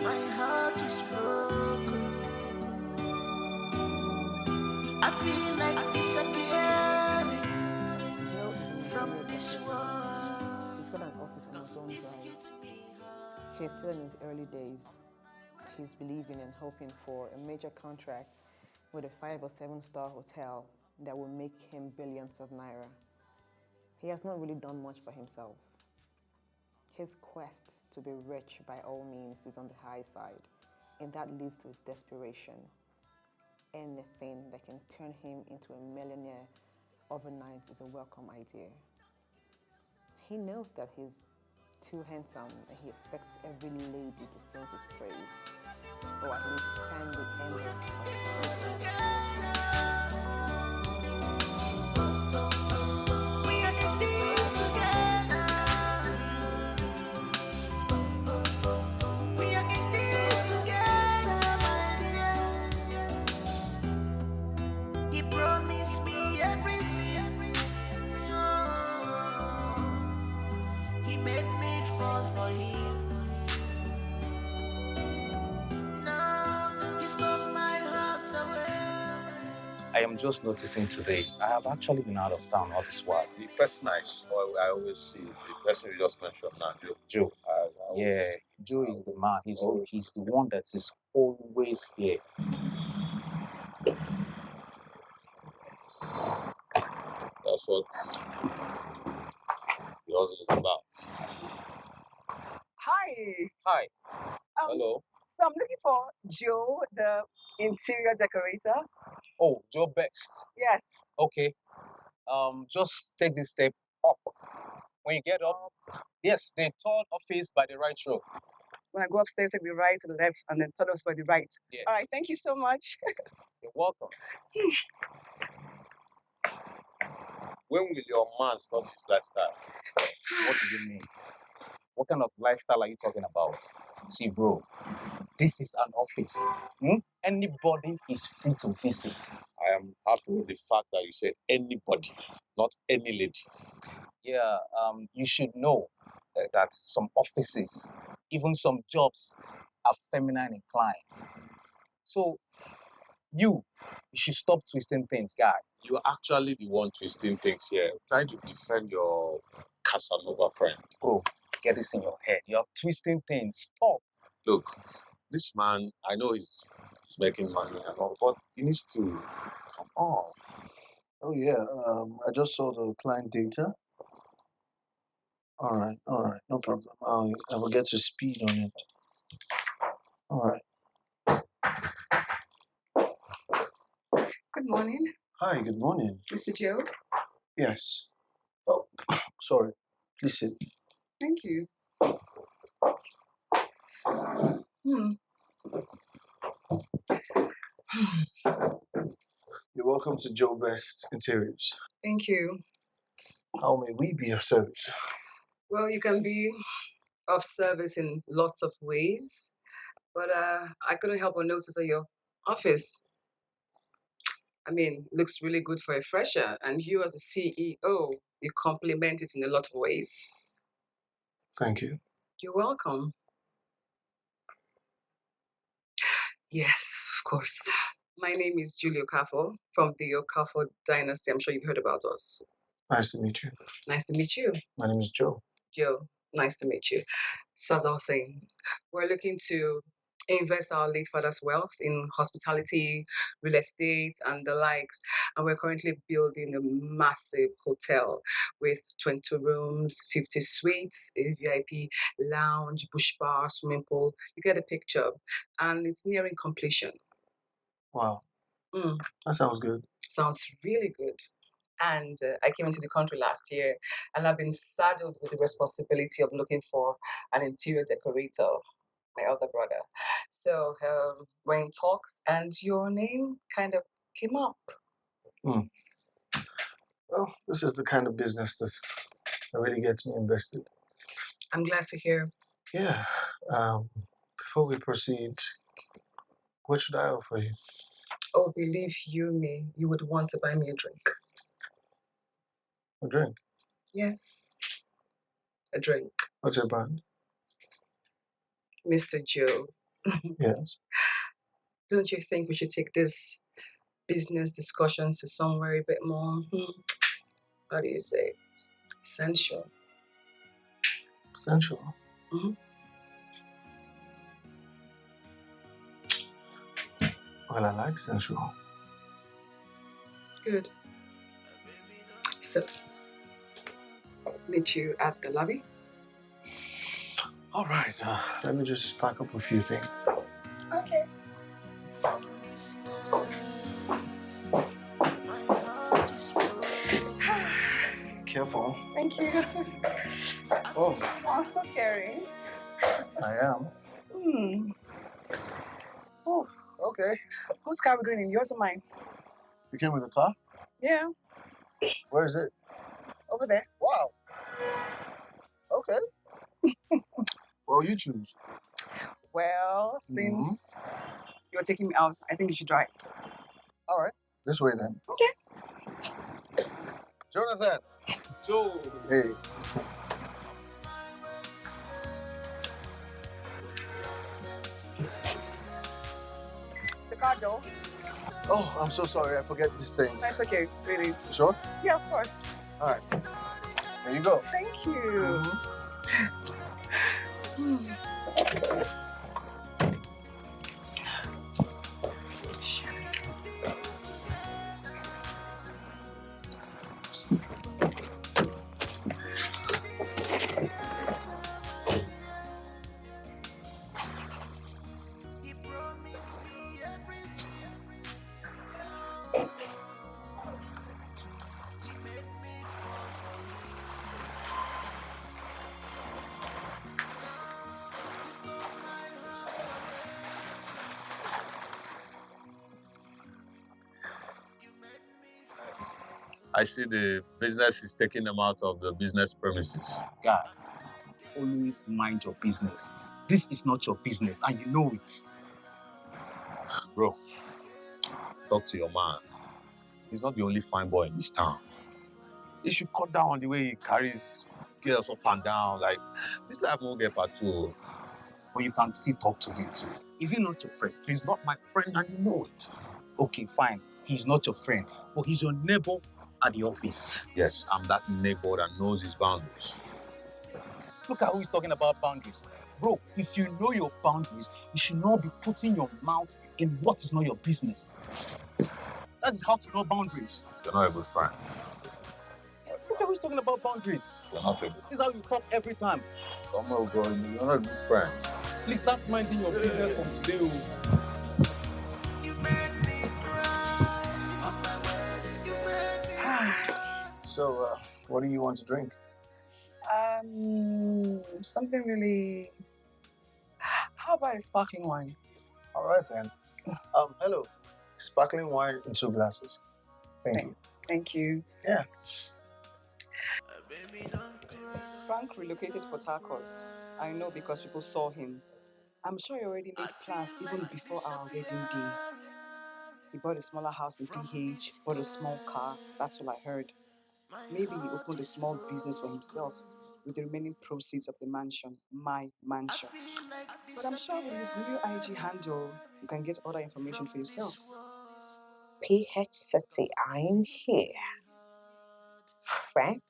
My heart is broken. I feel like disappearing from this world. He's got an office on his own drive. He's still in his early days. He's believing and hoping for a major contract with a 5 or 7-star hotel that will make him billions of naira. He has not really done much for himself. His quest to be rich by all means is on the high side, and that leads to his desperation. anything that can turn him into a millionaire overnight is a welcome idea. He knows that he's too handsome and he expects every lady to sing his praise, or at least stand with him We are in this together. We are in this together, my dear. He promised me everything. Oh, he made me fall for him. Now he stole my heart away. I am just noticing today, I have actually been out of town all this while. The person I always see, the person you just mentioned now, Joe. Joe. Yeah, Joe is the man. He's the one that is always here. That's what the hustle is about. Hi. Hi. Hello. So I'm looking for Joe, the interior decorator. Oh, Joe Best. Yes. Okay. Just take this step up. When you get up, yes, the third office by the right road. When I go upstairs, take the right to the left, and then turn us by the right. Yes. All right. Thank you so much. You're welcome. When will your man stop his lifestyle? What do you mean? What kind of lifestyle are you talking about? See, bro, this is an office. Anybody is free to visit. I am happy with the fact that you said anybody, not any lady. Yeah, you should know that some offices, even some jobs, are feminine inclined. So, you should stop twisting things, guy. You're actually the one twisting things here, trying to defend your Casanova friend. Bro, get this in your head. You're twisting things. Stop. Look, this man, I know he's making money and all, but he needs to come on. Oh yeah, I just saw the client data. All right, no problem. I will get to speed on it. All right. Good morning, Hi, good morning. Mr. Joe. Yes. Oh, sorry. Please sit. Thank you. You're welcome to Joe Best Interiors. Thank you. How may we be of service? Well, you can be of service in lots of ways, but I couldn't help but notice that your office, looks really good for a fresher, and you as a CEO, you complement it in a lot of ways. Thank you. You're welcome. Yes, of course. My name is Julie Okafor from the Okafor dynasty. I'm sure you've heard about us. Nice to meet you. Nice to meet you. My name is Joe. Joe, nice to meet you. So as I was saying, we're looking to invest our late father's wealth in hospitality, real estate, and the likes. And we're currently building a massive hotel with 22 rooms, 50 suites, a VIP lounge, bush bar, swimming pool. You get the picture. And it's nearing completion. Wow. Mm. That sounds good. Sounds really good. And I came into the country last year, and I've been saddled with the responsibility of looking for an interior decorator, my other brother. So we're in talks, and your name kind of came up. Well, this is the kind of business that really gets me invested. I'm glad to hear. Yeah. Before we proceed, what should I offer you? Oh, believe you me, you would want to buy me a drink. A drink? Yes, a drink. What's your brand? Mr. Joe. Yes. Don't you think we should take this business discussion to somewhere a bit more, how do you say, sensual? Sensual? Mm-hmm. Well, I like sensual. Good. So, meet you at the lobby? All right. Let me just pack up a few things. Okay. From this earth, beautiful. Thank you. Oh, Oh, so caring. I am. Hmm. Oh, Okay. whose car are we going in? Yours or mine? You came with a car? Yeah, Where is it? over there. Wow. Okay. Well, you choose. Well, since you're taking me out, I think you should drive. All right. This way then. Okay. Jonathan. Joe. Hey. The car door. Oh, I'm so sorry. I forget these things. That's okay, really. Sure? Yeah, of course. All right. There you go. Thank you. I see the business is taking them out of the business premises. Guy, always mind your business. This is not your business, and you know it. Bro, talk to your man. He's not the only fine boy in this town. He should cut down on the way he carries girls up and down. Like, this life won't get part two. But you can still talk to him too. Is he not your friend? He's not my friend and you know it. Okay, fine. He's not your friend, but he's your neighbor at the office. Yes, I'm that neighbor that knows his boundaries. Look at who is talking about boundaries. Bro, if you know your boundaries, you should not be putting your mouth in what is not your business. That is how to know boundaries. You're not a good friend. Look at who's talking about boundaries. You're not a good This is how you talk every time. Come on, bro. You're not a good friend. Please start minding your business from today. So, what do you want to drink? Something really. How about a sparkling wine? All right then. Hello. Sparkling wine in 2 glasses. Thank you. Thank you. Yeah. Frank relocated to Port Harcourt. I know because people saw him. I'm sure he already made plans even before our wedding day. He bought a smaller house in PH, bought a small car. That's all I heard. Maybe he opened a small business for himself with the remaining proceeds of the mansion, my mansion. But I'm sure with his new IG handle, you can get other information for yourself. PH City, I'm here. Frank,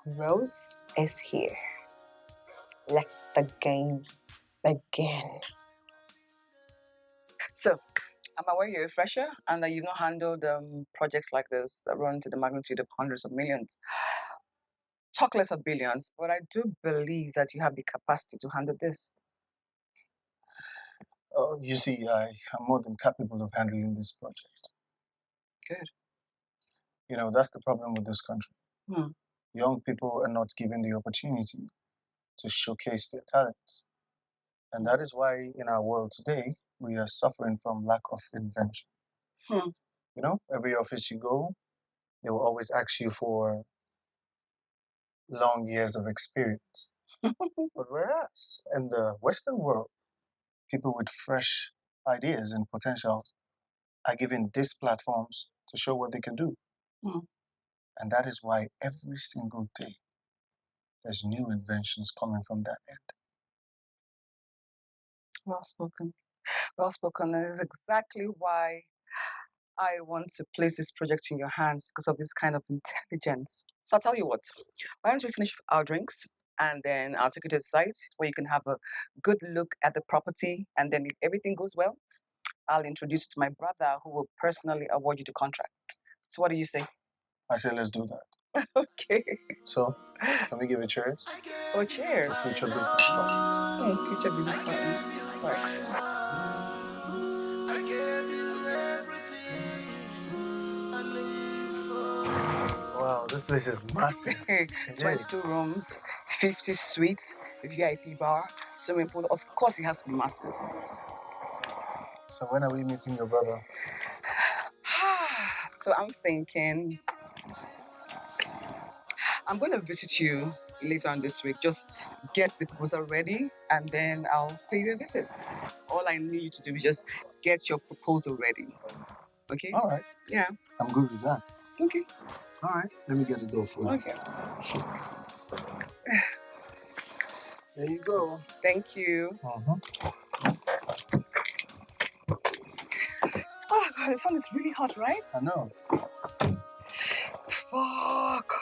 Rose is here. Let the game begin. So, am I aware you're a fresher and that you've not handled projects like this that run to the magnitude of hundreds of millions? Talk less of billions, but I do believe that you have the capacity to handle this. You see, I am more than capable of handling this project. Good. You know, that's the problem with this country. Hmm. Young people are not given the opportunity to showcase their talents. And that is why in our world today, we are suffering from lack of invention. Hmm. You know, every office you go, they will always ask you for long years of experience. But whereas in the Western world, people with fresh ideas and potentials are given these platforms to show what they can do. Hmm. And that is why every single day there's new inventions coming from that end. Well spoken. Well spoken. That is exactly why I want to place this project in your hands because of this kind of intelligence. So I'll tell you what, why don't we finish our drinks and then I'll take you to the site where you can have a good look at the property. And then if everything goes well, I'll introduce you to my brother who will personally award you the contract. So what do you say? I say let's do that. Okay. So, can we give it cheers? Oh, cheers. To future business partner. Future business partner. Works. I gave you everything I live for. Wow, this place is massive. It 22 is. rooms, 50 suites, VIP bar, swimming pool. Of course, it has to be massive. So when are we meeting your brother? So I'm thinking I'm going to visit you later on this week. Just get the proposal ready and then I'll pay you a visit. All I need you to do is just get your proposal ready. Okay? All right. Yeah. I'm good with that. Okay. All right. Let me get the door for you. Okay. There you go. Thank you. Uh-huh. Oh, God, the sun is really hot, right? I know. Fuck.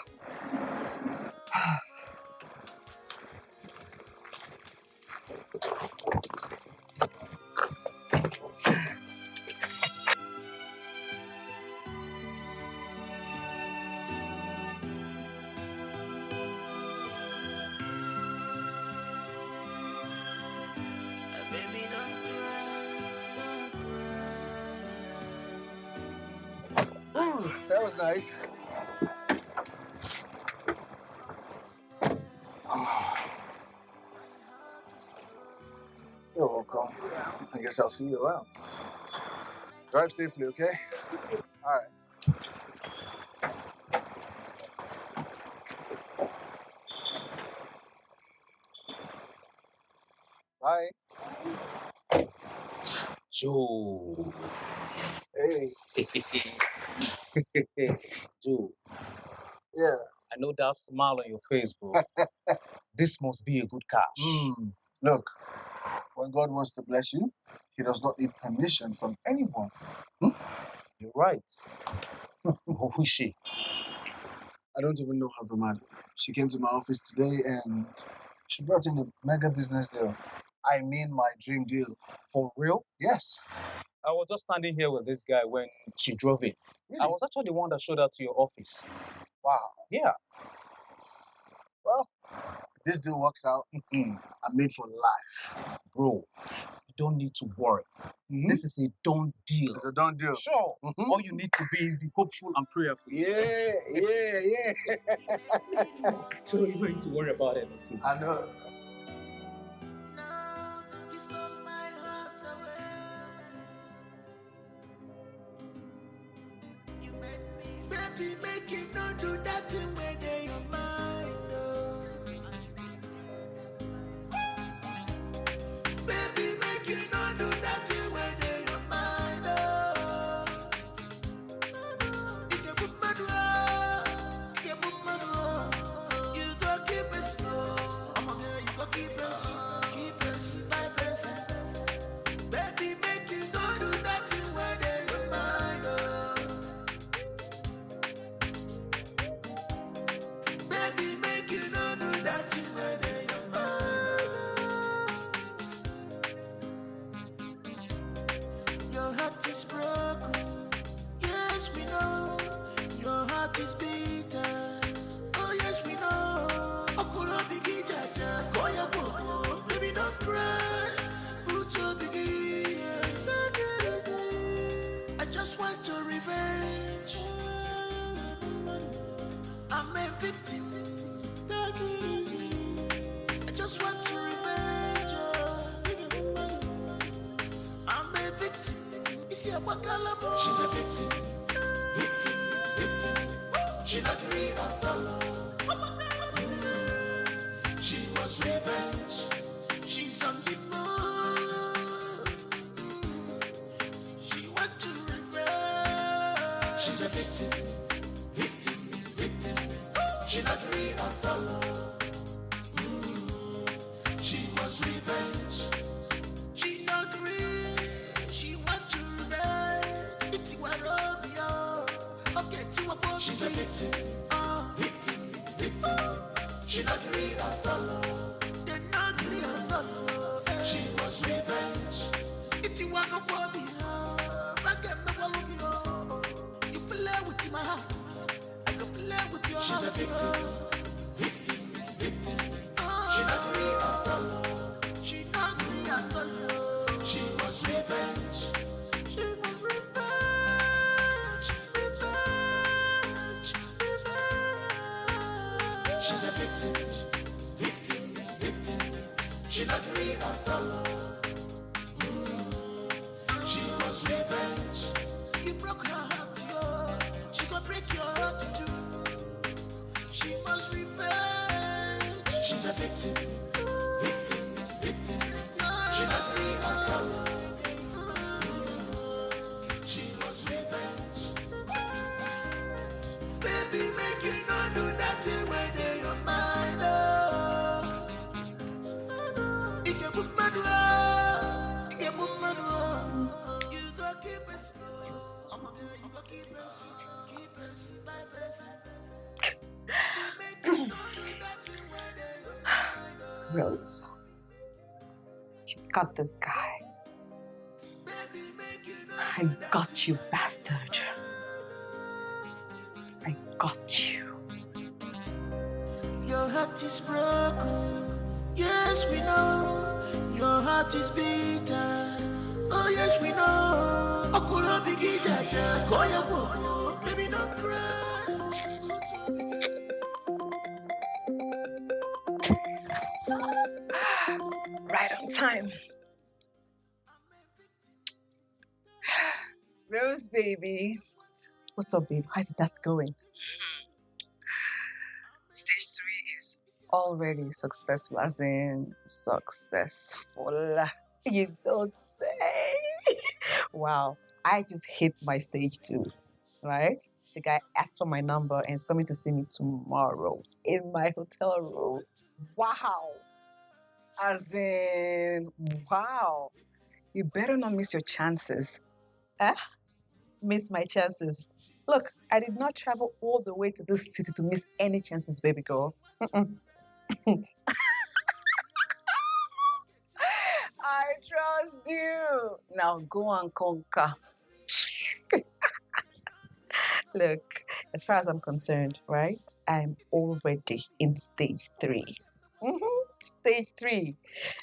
Baby, don't cry. Ooh, that was nice. You're welcome. I guess I'll see you around. Drive safely, okay? All right. Bye. Joe. Hey. Joe, Yeah. I know that smile on your face, bro. This must be a good cash. Look, when God wants to bless you, He does not need permission from anyone. You're right. Who is she? I don't even know her from Adam. She came to my office today and she brought in a mega business deal. I mean my dream deal. For real? Yes. I was just standing here with this guy when she drove in. I was actually the one that showed her to your office. Wow. Yeah. Well, if this deal works out, I'm made for life. Bro, you don't need to worry. This is a done deal. It's a done deal. Sure. All you need to be is be hopeful and prayerful. Yeah. So you don't need to worry about anything. I know. Now you stole my heart away. You made me, baby, make you not do that thing where they your mind. Oh. Baby, make you not do that thing where they your mind. Oh. You can put my door, you put my door. You go keep it slow. I'm a girl, you go keep it slow. Keep it slow, my person. Baby, make you not do that thing where they your mind. Oh. Baby, make you not do that thing where they your mind. Your heart is broken. Yes, we know. Your heart is bitter. Oh, yes, we know. Okolo bigi jaja. Koya boko. Baby, don't cry. Ucho bigi. Take it easy. I just want your revenge. I'm a victim. Take it easy. I just want your revenge. I'm a victim. She's a victim. Victim. She not real at all. She wants revenge. She's on the move. She wants to revenge. She's a victim. She not real at all. She wants revenge. She not real. She wants to revenge. It's what Romeo. Okay, to a boy. She's a victim. Victim. She not real at all. They're not real at all. She wants revenge. It's what Romeo. Back at my Romeo. You play with my heart. I go play with your heart. She's a victim. She not real at all. She not real at all. She wants revenge. She wants revenge. She's a victim, victim, victim. She not real at all. She was revenge. You broke her heart, yo. She could break your heart too. She was revenge. She's a victim, victim, victim. She not real at all. She was revenge. Baby, make you not do nothing when you're mine, oh. You can put my door. You can put my door. You go keep it slow. I'm a girl, you go keep it slow. Keep it slow, by person. Baby, make you not do nothing when you're mine, oh. Rose, you got this guy. Baby, make you not I got you, bastard. I got you. Your heart is broken. Yes, we know. Your heart is bitter. Oh, yes, we know. Okulo bigi jaja. Koya wo. Baby, don't cry. Right on time. Rose, baby. What's up, babe? How's the task going? Stage 3 is already successful, as in successful. You don't say. Wow. I just hit my stage 2, right? The guy asked for my number and is coming to see me tomorrow in my hotel room. Wow. As in, wow. You better not miss your chances. Eh? Miss my chances. Look, I did not travel all the way to this city to miss any chances, baby girl. I trust you. Now go and conquer. Look, as far as I'm concerned, right? I'm already in stage 3. Stage 3.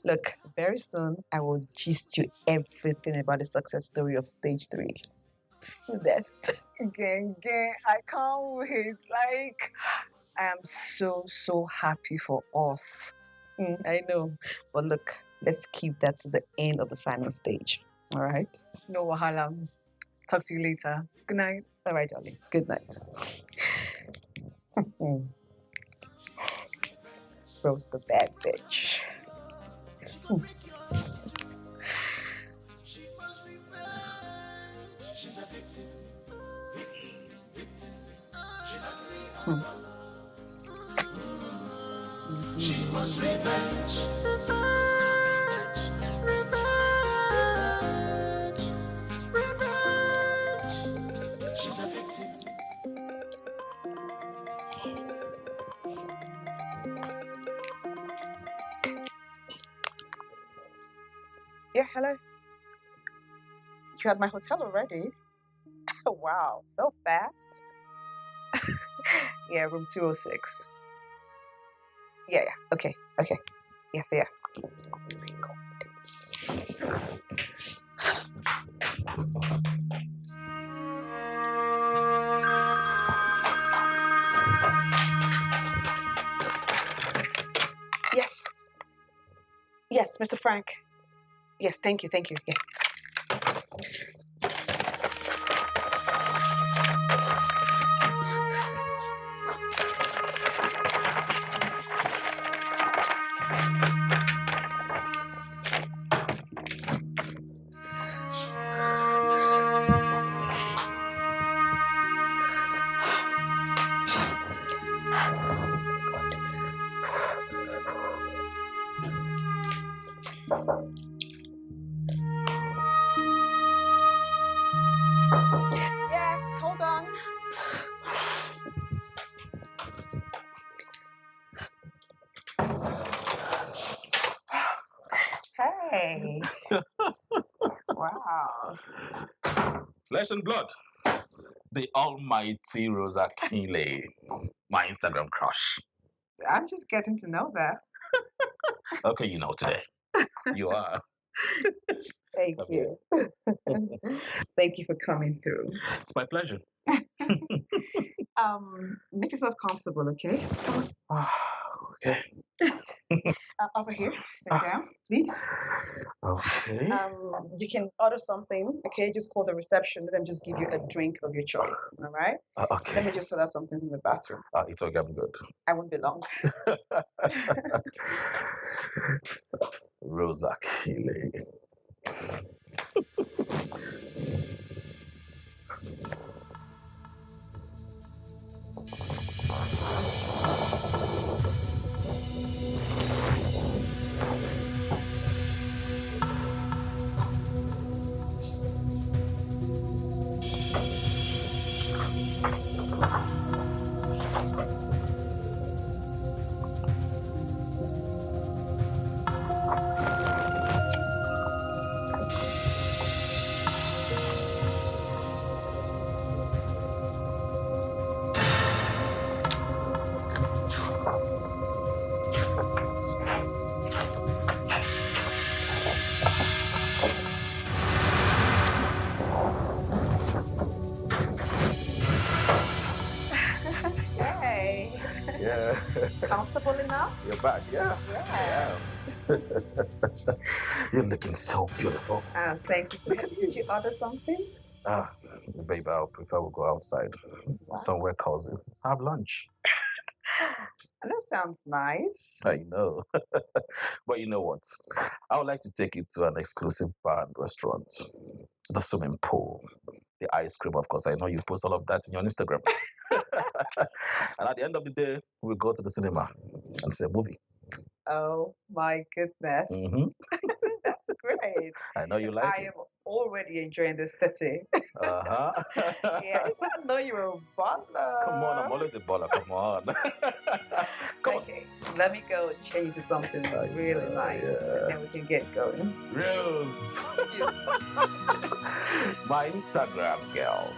Look, very soon I will gist you everything about the success story of stage 3. Best. Gang, I can't wait. Like, I am so happy for us. I know. But look, let's keep that to the end of the final stage. All right? No wahala. Talk to you later. Good night. All right, darling. Good night. Rose the bad bitch. She's a victim, victim, victim. She not real at all. She was revenge. Revenge, revenge, revenge. She's a victim. Yeah, hello. You're at my hotel already? Wow, so fast. Yeah, room 206. Yeah, okay. Yes, yeah. Yes. Yes, Mr. Frank. Yes, thank you. Yeah. Yes, hold on. Hey. Wow. Flesh and blood. The almighty Rosa Kinley, my Instagram crush. I'm just getting to know that. Okay, you know today. You are. Thank you. Thank you for coming through. It's my pleasure. Make yourself comfortable, okay? Come Okay. on. Over here. Sit down, please. Okay. You can order something, okay? Just call the reception, let them just give you a drink of your choice, all right? Okay. Let me just sort out some things in the bathroom. It's okay, I'm good. I won't be long. Rosa Kile. Hey. Yeah. Comfortable enough? You're back, yeah. Yeah. You're looking so beautiful. Thank you. Did you order something? Babe, I'll prefer we go outside. Somewhere cozy. Let's have lunch. That sounds nice. I know. But you know what? I would like to take you to an exclusive bar and restaurant. The swimming pool. The ice cream, of course. I know you post all of that in your Instagram. And at the end of the day, we'll go to the cinema and see a movie. Oh my goodness. That's great. I know you like I am already enjoying this city. Uh-huh. Yeah, I didn't know you were a baller. Come on, I'm always a baller. Come on. Okay, let me go change into something really nice, and then we can get going. Rose. My Instagram girl.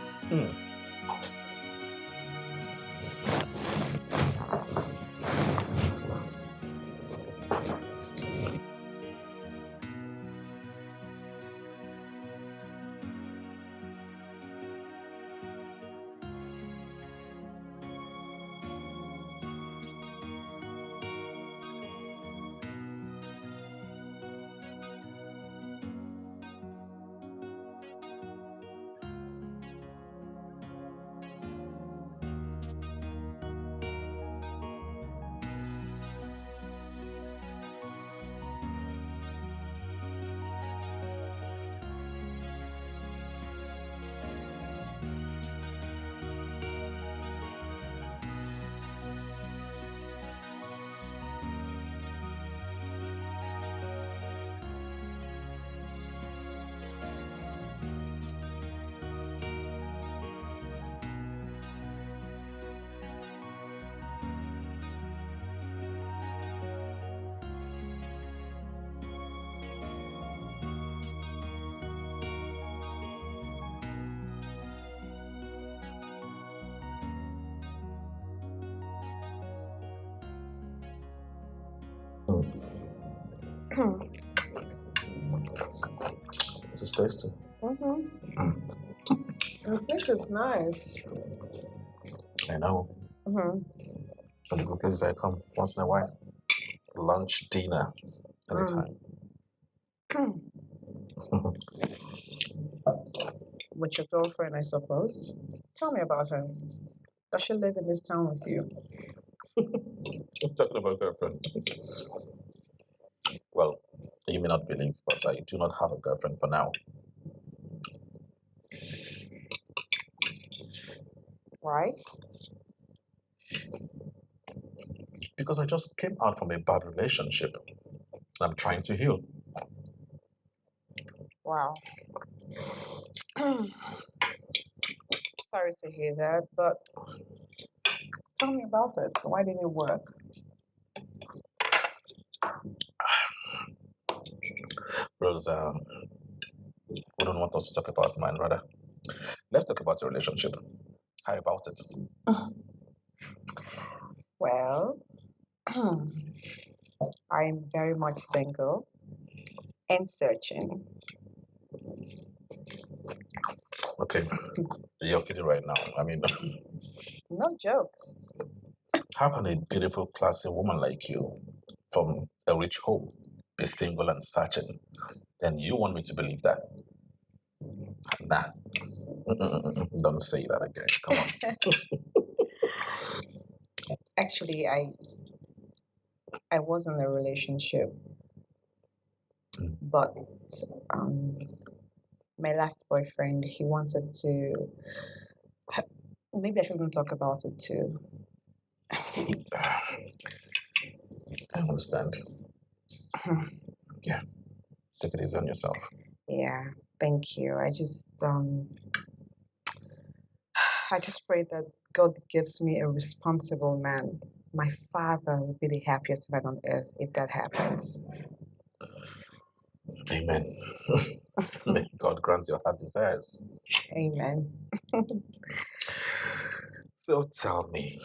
This is tasty. This is nice. I know. From the places I come once in a while. Lunch, dinner, anytime. With your girlfriend, I suppose. Tell me about her. Does she live in this town with you? I'm talking about girlfriend. Well, you may not believe, but I do not have a girlfriend for now. Why? Because I just came out from a bad relationship. I'm trying to heal. Wow. Sorry to hear that, but tell me about it. Why didn't it work? Rose, we don't want us to talk about mine, rather. Let's talk about your relationship. How about it? Well, I'm very much single and searching. Okay. You're kidding right now. I mean, No jokes. how can a beautiful, classy woman like you from a rich home be single and searching? Then you want me to believe that? Nah. Don't say that again. Come on. Actually, I was in a relationship, but um, my last boyfriend, he wanted to. Maybe I shouldn't talk about it too. I understand. Yeah. Take it easy on yourself. Yeah, thank you. I just pray that God gives me a responsible man. My father would be the happiest man on earth if that happens. Amen. May God grant your heart desires. Amen. So tell me,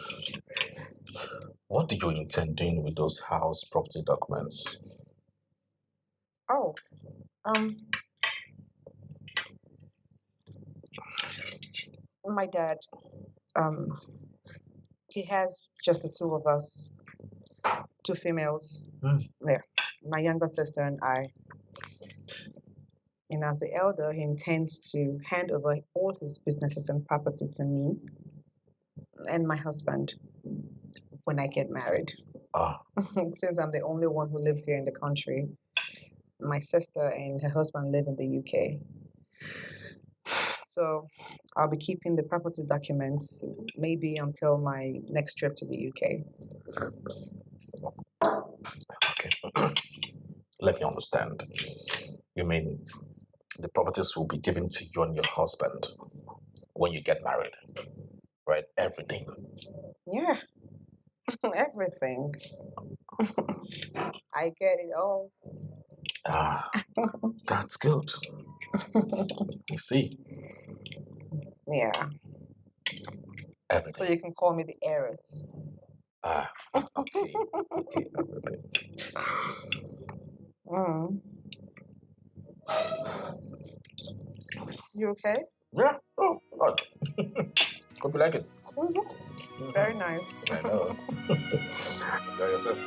what do you intend doing with those house property documents? Oh, um, my dad, um, he has just the two of us, two females. Yeah, my younger sister and I. And as the elder, he intends to hand over all his businesses and property to me and my husband when I get married. Ah, Since I'm the only one who lives here in the country, my sister and her husband live in the UK. So I'll be keeping the property documents maybe until my next trip to the UK. okay. Let me understand. You mean the properties will be given to you and your husband when you get married, right? Everything. Yeah, everything. I get it all. Ah, that's good. You see, Yeah. So everything. you can call me the heiress. Ah, okay. Okay, everything. Mm. You okay? Yeah. Oh, God. Hope you like it. Very nice. I know. Enjoy yourself.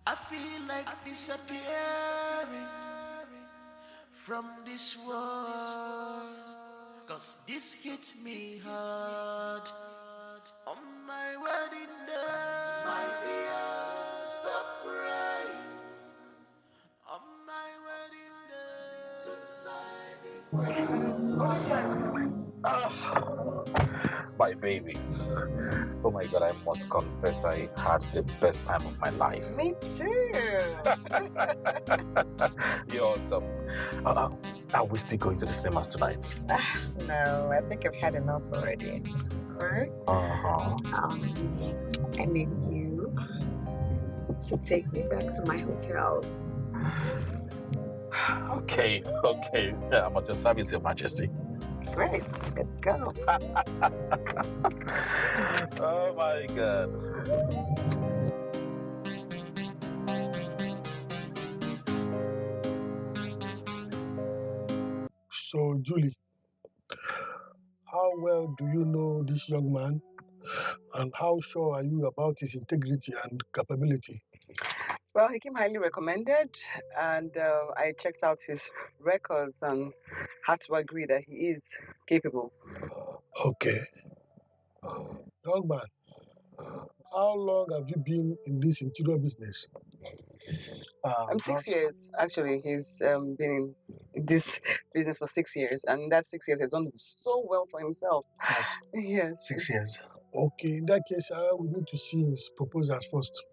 I feel like disappearing from this world. Cause this hits me hard. On my wedding day, my dear, stop crying. On my wedding day, society's My baby. Oh my god, I must confess I had the best time of my life. Me too. You're awesome. Are we still going to the cinemas tonight? No, I think I've had enough already. Alright? I need you to take me back to my hotel. Okay. I'm at your service, Your Majesty. Great, let's go. Oh my god. So, Julie, how well do you know this young man? And how sure are you about his integrity and capability? Well, he came highly recommended, and I checked out his records and had to agree that he is capable. Okay. Young man, how long have you been in this interior business? 6 years, actually. He's been in this business for 6 years, and that 6 years has done so well for himself. Yes. Yes. 6 years. Okay, in that case, we need to see his proposals first.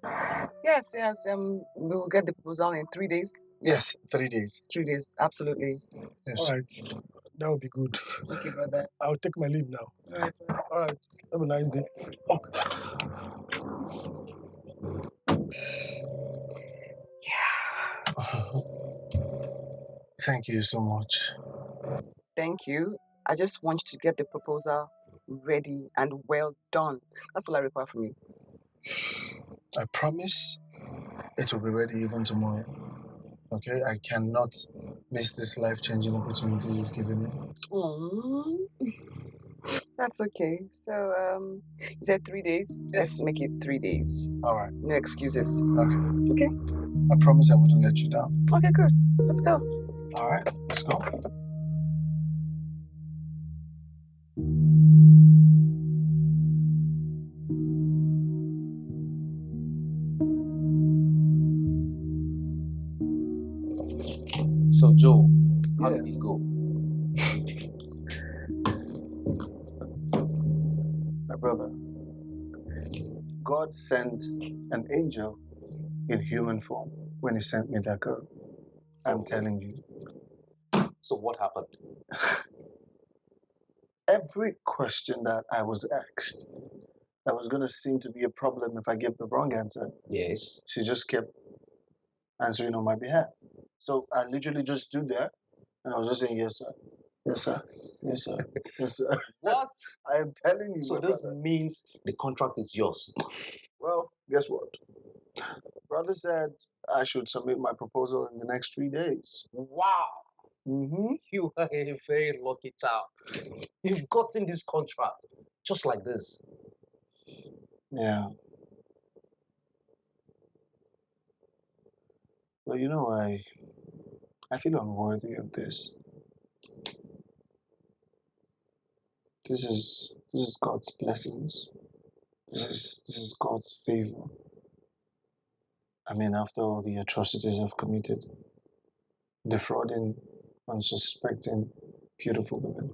Yes. We will get the proposal in 3 days. Yes, 3 days. 3 days, absolutely. Yes. All right, that would be good. Okay, brother. I'll take my leave now. All right, brother. All right, have a nice day. Thank you so much. Thank you. I just want you to get the proposal ready and well done. That's all I require from you. I promise it will be ready even tomorrow. Okay? I cannot miss this life-changing opportunity you've given me. Aww. That's okay. So, you said 3 days? Let's make it 3 days. All right. No excuses. Okay. Okay. I promise I wouldn't let you down. Okay, good. Let's go. All right, let's go. So, Joe, how did it go? My brother, God sent an angel in human form when he sent me that girl. I'm telling you. So what happened? Every question that I was asked that was going to seem to be a problem if I gave the wrong answer, Yes. she just kept answering on my behalf. So I literally just stood there and I was just saying, yes, sir. Yes, sir. Yes, sir. Yes, sir. What? I am telling you. So my this brother. means the contract is yours. Well, guess what? Brother said I should submit my proposal in the next 3 days. Wow. Mm-hmm. You are a very lucky child. You've gotten this contract just like this. Yeah. Well, you know, I feel unworthy of this. This is God's blessings. This is God's favor. I mean, after all the atrocities I've committed, defrauding unsuspecting beautiful women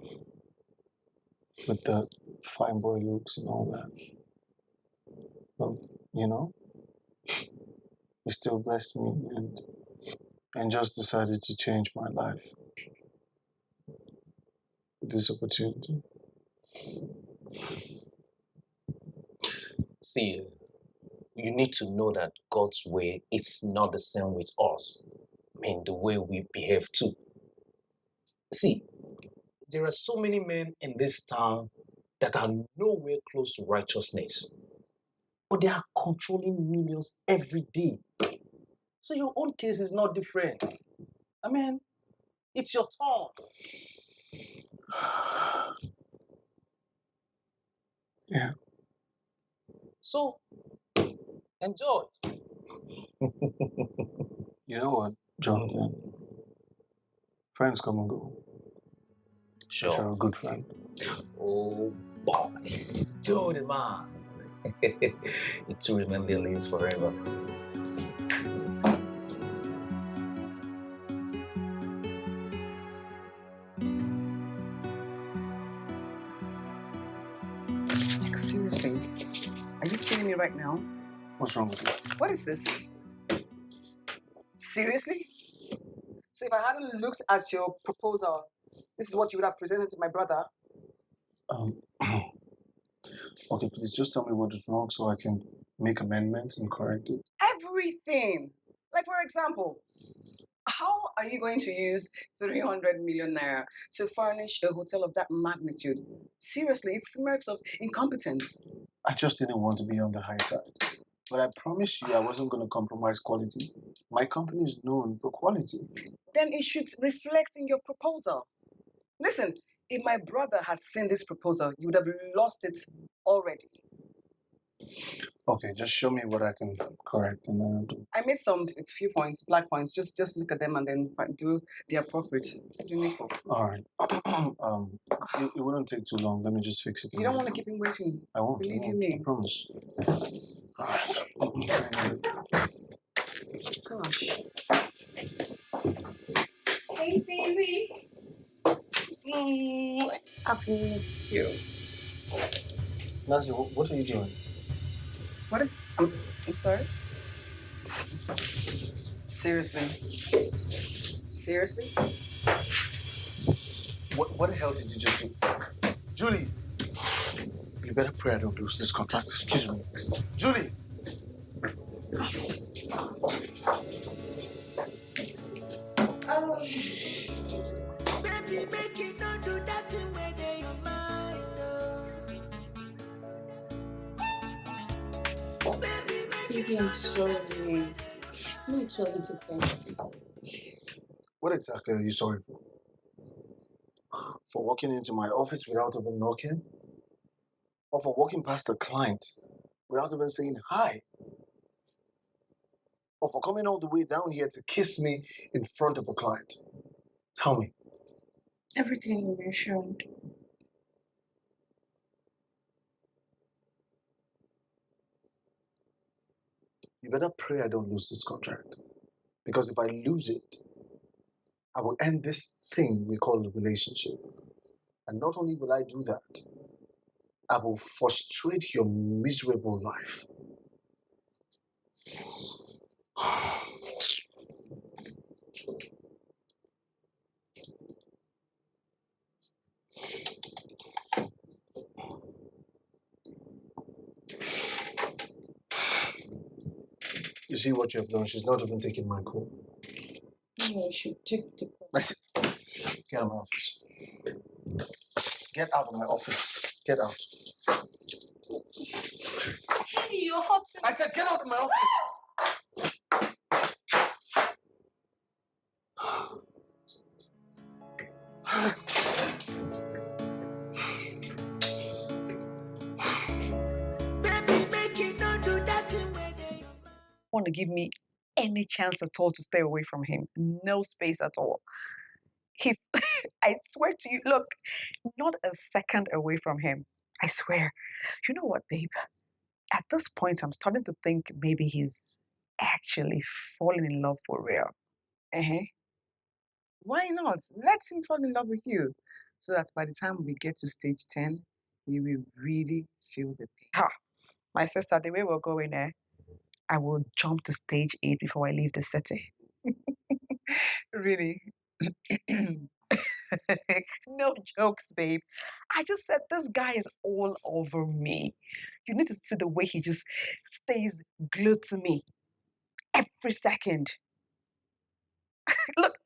with the fine boy looks and all that. But you know, He still blessed me and just decided to change my life with this opportunity. See, you need to know that God's way is not the same with us. I mean, the way we behave too. See, there are so many men in this town that are nowhere close to righteousness, but they are controlling millions every day. So your own case is not different. I mean, it's your turn. Yeah. So, enjoy. You know what, Jonathan? Friends come and go. But Sure. you're a good friend. Oh, boy. Joe the man. You two remain lilies forever. Like, seriously, are you kidding me right now? What's wrong with you? What is this? Seriously? So if I hadn't looked at your proposal, this is what you would have presented to my brother? Okay, please just tell me what is wrong so I can make amendments and correct it. Everything. Like, for example, how are you going to use 300 million naira to furnish a hotel of that magnitude? Seriously, it smirks of incompetence. I just didn't want to be on the high side. But I promised you I wasn't going to compromise quality. My company is known for quality. Then it should reflect in your proposal. Listen, if my brother had seen this proposal, you would have lost it already. Okay, just show me what I can correct and then I'll do. I made a few points, black points. Just look at them and then do the appropriate. What do you need for? All right. It wouldn't take too long. Let me just fix it. You don't want to keep him waiting. I won't. Believe I you won't, me. I promise. All right. Gosh. Hey, baby. I've missed you. Nancy, what are you doing? What is? I'm sorry. Seriously. Seriously? What the hell did you just do? Julie! You better pray I don't lose this contract. Excuse me. Julie! Baby, make you not do that thing where they your mind. Baby, I'm sorry. No, it wasn't intentional. What exactly are you sorry for? For walking into my office without even knocking? Or for walking past a client without even saying hi? Or for coming all the way down here to kiss me in front of a client? Tell me. Everything you mentioned. You better pray I don't lose this contract. Because if I lose it, I will end this thing we call a relationship. And not only will I do that, I will frustrate your miserable life. You see what you have done? She's not even taking my call. No, you should take the call. I said, get out of my office. Get out of my office. Get out. Hey, you're hot. I said, get out of my office. Baby, make you not do that thing where they Want to give me any chance at all to stay away from him. No space at all. He, I swear to you, look, not a second away from him. I swear. You know what, babe? At this point, I'm starting to think maybe he's actually falling in love for real. Uh-huh. Why not? Let him fall in love with you. So that by the time we get to stage 10, you will really feel the pain. Ha! My sister, the way we're going there, I will jump to stage 8 before I leave the city. Really? No jokes, babe. I just said this guy is all over me. You need to see the way he just stays glued to me every second. Look,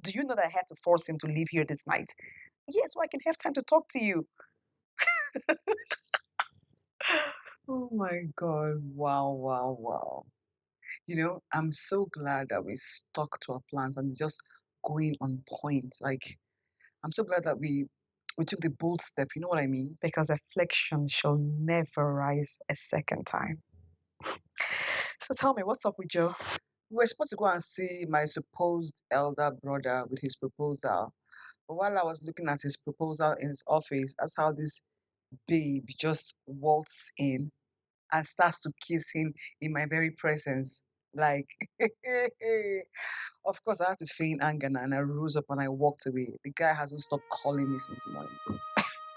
do you know that I had to force him to leave here this night? Yes, so I can have time to talk to you. Oh my God. Wow, wow, wow. You know, I'm so glad that we stuck to our plans and it's just going on point. Like, I'm so glad that we took the bold step. You know what I mean? Because affliction shall never rise a second time. So tell me, what's up with Joe? We're supposed to go and see my supposed elder brother with his proposal. But while I was looking at his proposal in his office, that's how this babe just waltzed in and starts to kiss him in my very presence. Like, of course, I had to feign anger and I rose up and I walked away. The guy hasn't stopped calling me since morning.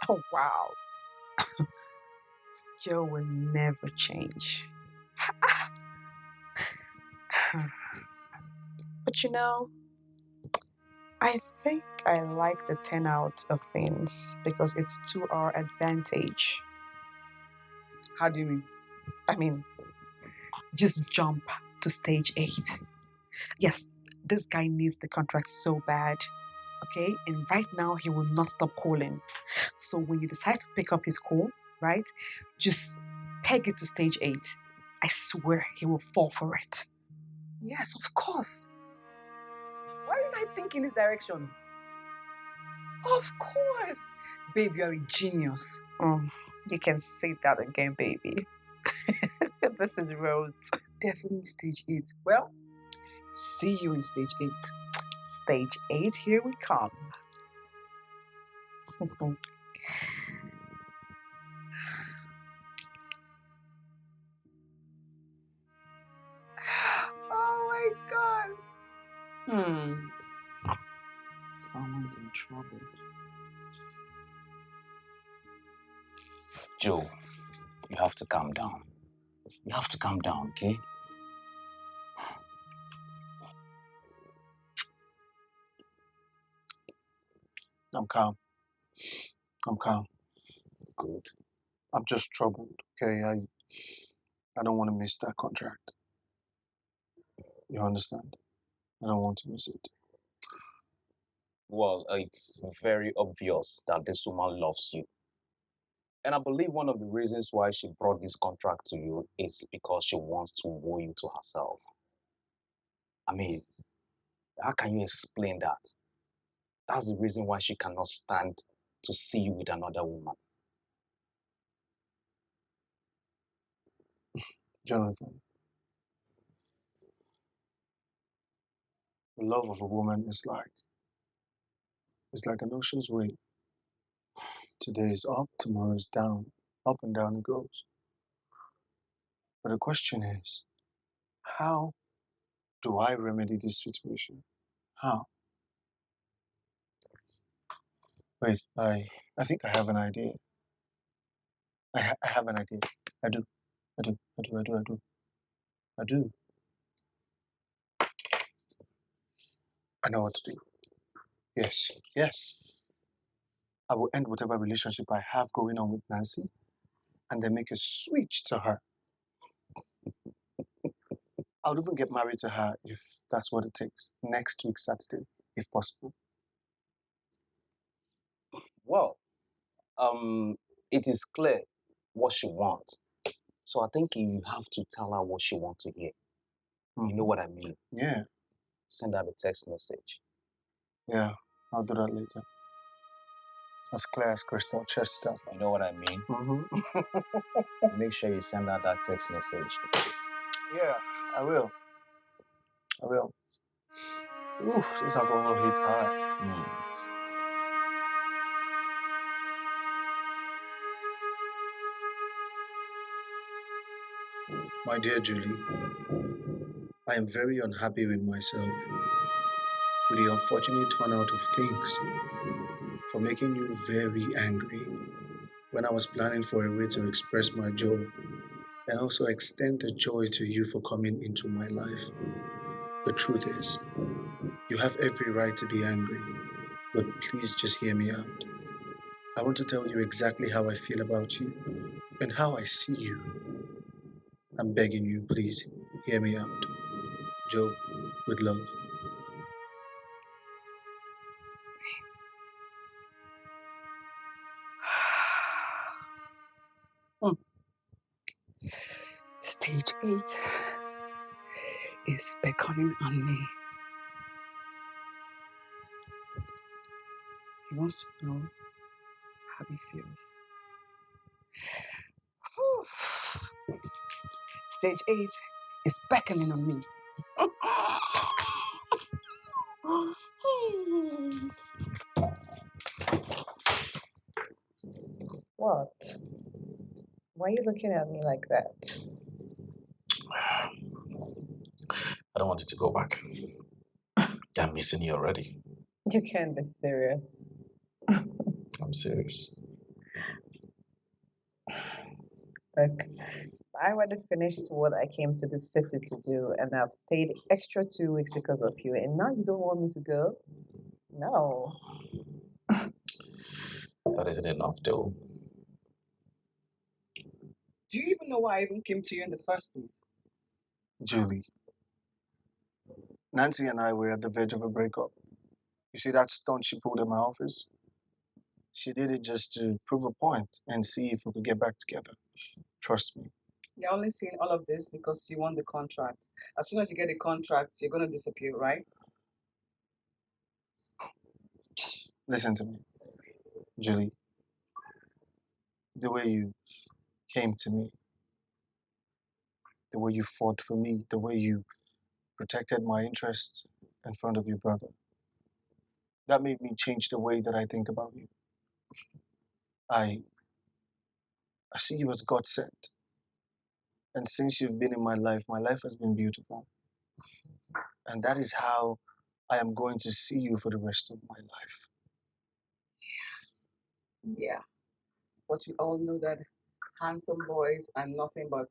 Oh, wow. Joe will never change. But you know, I think I like the turnout of things because it's to our advantage. How do you mean? I mean, just jump to stage 8. Yes, this guy needs the contract so bad, okay? And right now, he will not stop calling. So when you decide to pick up his call, right, just peg it to stage 8. I swear he will fall for it. Yes, of course. Why didn't I think in this direction? Of course. Babe, you are a genius. You can say that again, baby. This is Rose. Definitely stage 8. Well, see you in stage 8. Stage 8, here we come. Oh my God. Someone's in trouble. Joe, you have to calm down. You have to calm down, okay? I'm calm. I'm calm. Good. I'm just troubled, okay? I don't want to miss that contract. You understand? I don't want to miss it. Well, it's very obvious that this woman loves you. And I believe one of the reasons why she brought this contract to you is because she wants to woo you to herself. I mean, how can you explain that? That's the reason why she cannot stand to see you with another woman. Jonathan, the love of a woman is like an ocean's wave. Today is up, tomorrow is down. Up and down it goes. But the question is, how do I remedy this situation? How? Wait, I think I have an idea. I have an idea. I do. I know what to do. Yes. I will end whatever relationship I have going on with Nancy and then make a switch to her. I'll even get married to her if that's what it takes. Next week, Saturday, if possible. Well, it is clear what she wants. So I think you have to tell her what she wants to hear. You know what I mean? Yeah. Send her a text message. Yeah, I'll do that later. As clear as crystal, chest it out. You know what I mean? Make sure you send her that text message. Yeah, I will. Ooh, this alcohol hits hard. My dear Julie, I am very unhappy with myself, with the unfortunate turnout of things, for making you very angry when I was planning for a way to express my joy and also extend the joy to you for coming into my life. The truth is, you have every right to be angry, but please just hear me out. I want to tell you exactly how I feel about you and how I see you. I'm begging you, please hear me out. Joe, with love. Stage 8 is beckoning on me. He wants to know how he feels. Stage 8 is beckoning on me. What? Why are you looking at me like that? I don't want you to go back. I'm missing you already. You can't be serious. I'm serious. Look, I already finished what I came to the city to do, and I've stayed extra 2 weeks because of you, and now you don't want me to go? No. That isn't enough, though. Do you even know why I even came to you in the first place? Julie, Nancy and I were at the verge of a breakup. You see that stunt she pulled in my office? She did it just to prove a point and see if we could get back together. Trust me. You're only seeing all of this because you won the contract. As soon as you get the contract, you're going to disappear, right? Listen to me, Julie. The way you came to me, the way you fought for me, the way you protected my interests in front of your brother, that made me change the way that I think about you. I see you as God sent. And since you've been in my life has been beautiful. And that is how I am going to see you for the rest of my life. Yeah. But we all know that handsome boys are nothing but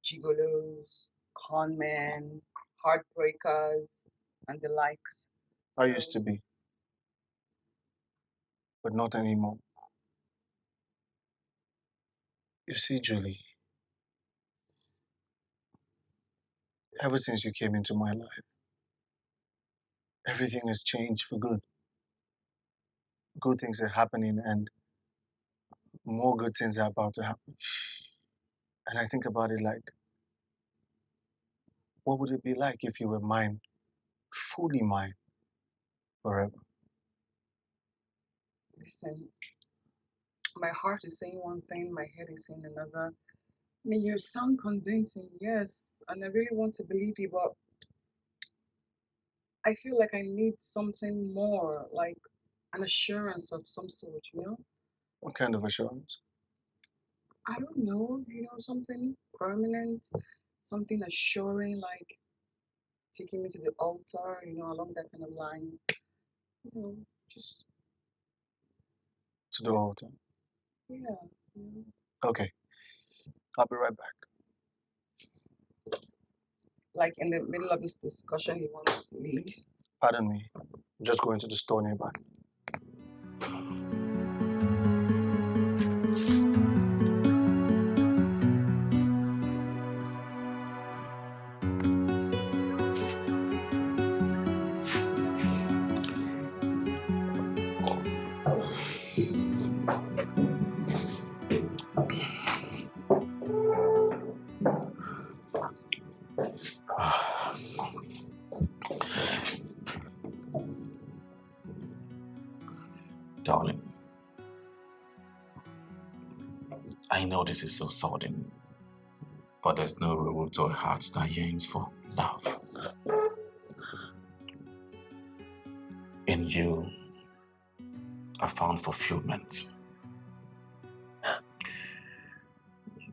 gigolos, con men, heartbreakers, and the likes. I used to be, but not anymore. You see, Julie, ever since you came into my life, everything has changed for good. Good things are happening and more good things are about to happen. And I think about it like, what would it be like if you were mine, fully mine, forever? Listen, my heart is saying one thing, my head is saying another. I mean, you sound convincing, yes, and I really want to believe you, but I feel like I need something more, like an assurance of some sort, you know? What kind of assurance? I don't know, something permanent, something assuring, like taking me to the altar, along that kind of line. Just, To the altar. yeah. Okay, I'll be right back. Like in the middle of this discussion, you want to leave? Pardon me. I'm just going to the store nearby. Darling, I know this is so sudden, but there's no rule to a heart that yearns for love. In you, I found fulfillment.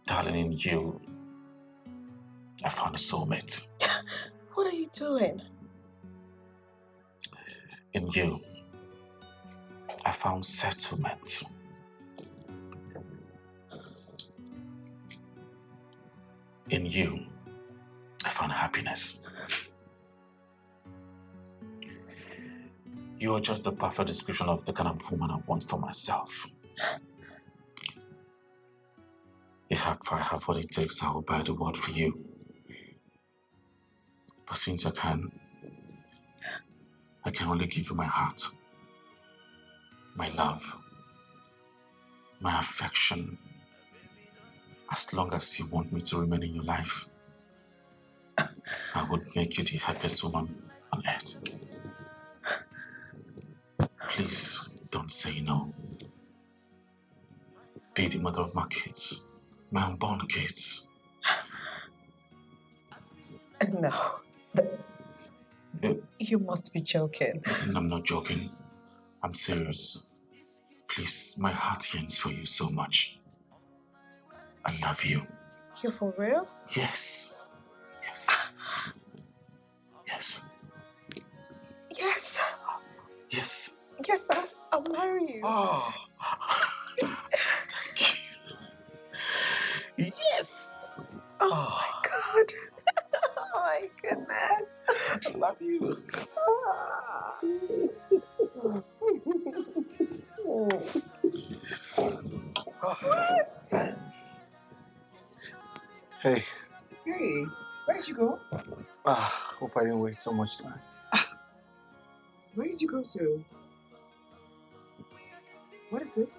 Darling, in you, I found a soulmate. What are you doing? In you, I found settlement. In you, I found happiness. You are just the perfect description of the kind of woman I want for myself. If I have what it takes, I will buy the world for you. But since I can only give you my heart, my love, my affection, as long as you want me to remain in your life. I would make you the happiest woman on earth. Please don't say no. Be the mother of my kids, my unborn kids. No. You must be joking. I'm not joking. I'm serious. Please, my heart yearns for you so much. I love you. You for real? Yes. Yes. Yes. Yes. Yes. Yes, I'll marry you. Oh. Thank you. Yes. Oh my God. Oh my goodness. I love you. What? Hey, Hey, where did you go? hope I didn't waste so much time. Where did you go to? What is this?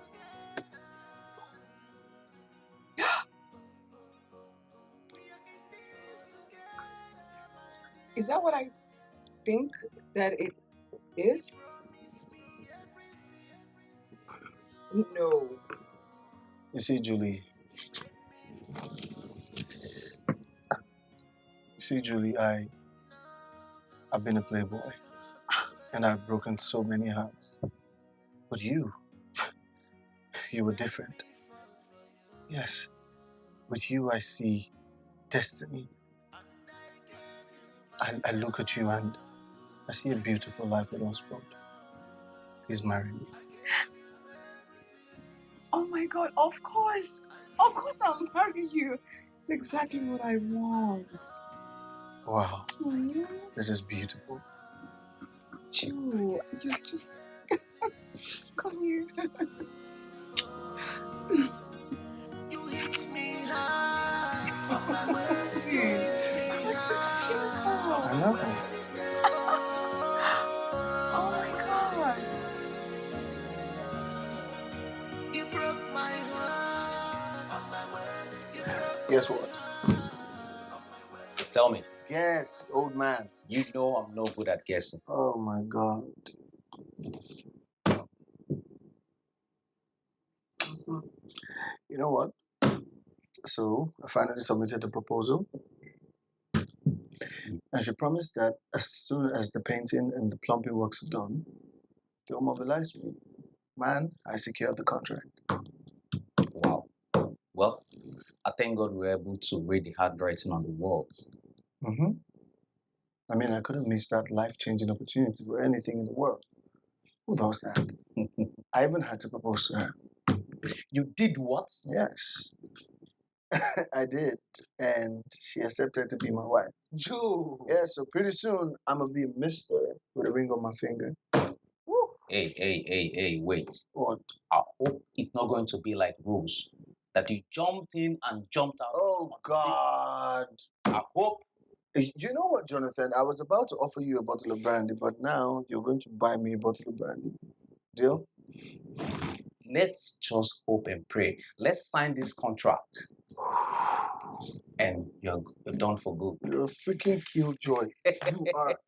Is that what I think that it is? No. You see, Julie. I've been a playboy, and I've broken so many hearts. But you were different. Yes, with you I see destiny. I look at you and I see a beautiful life with us both. Please marry me. Oh my God, of course. Of course I'll marry you. It's exactly what I want. Wow, this is beautiful. Ju, just come here. You hit me hard. You hit me hard. I know. Oh my God. You broke my heart. Guess what? Tell me. Guess, old man. You know I'm no good at guessing. Oh my God. You know what? So I finally submitted the proposal. And she promised that as soon as the painting and the plumbing works are done, they'll mobilize me. Man, I secured the contract. Wow. Well, I thank God we were able to read the handwriting on the walls. Mm-hmm. I mean, I couldn't miss that life-changing opportunity for anything in the world. Who does that? I even had to propose to her. You did what? Yes, I did. And she accepted to be my wife. Joe. Yeah, so pretty soon, I'm going to be a mister with a ring on my finger. Woo. Hey, wait. What? I hope it's not going to be like Rose, that you jumped in and jumped out. Oh, God. I hope. You know what, Jonathan? I was about to offer you a bottle of brandy, but now you're going to buy me a bottle of brandy. Deal? Let's just hope and pray. Let's sign this contract. And you're done for good. You're a freaking killjoy. You are.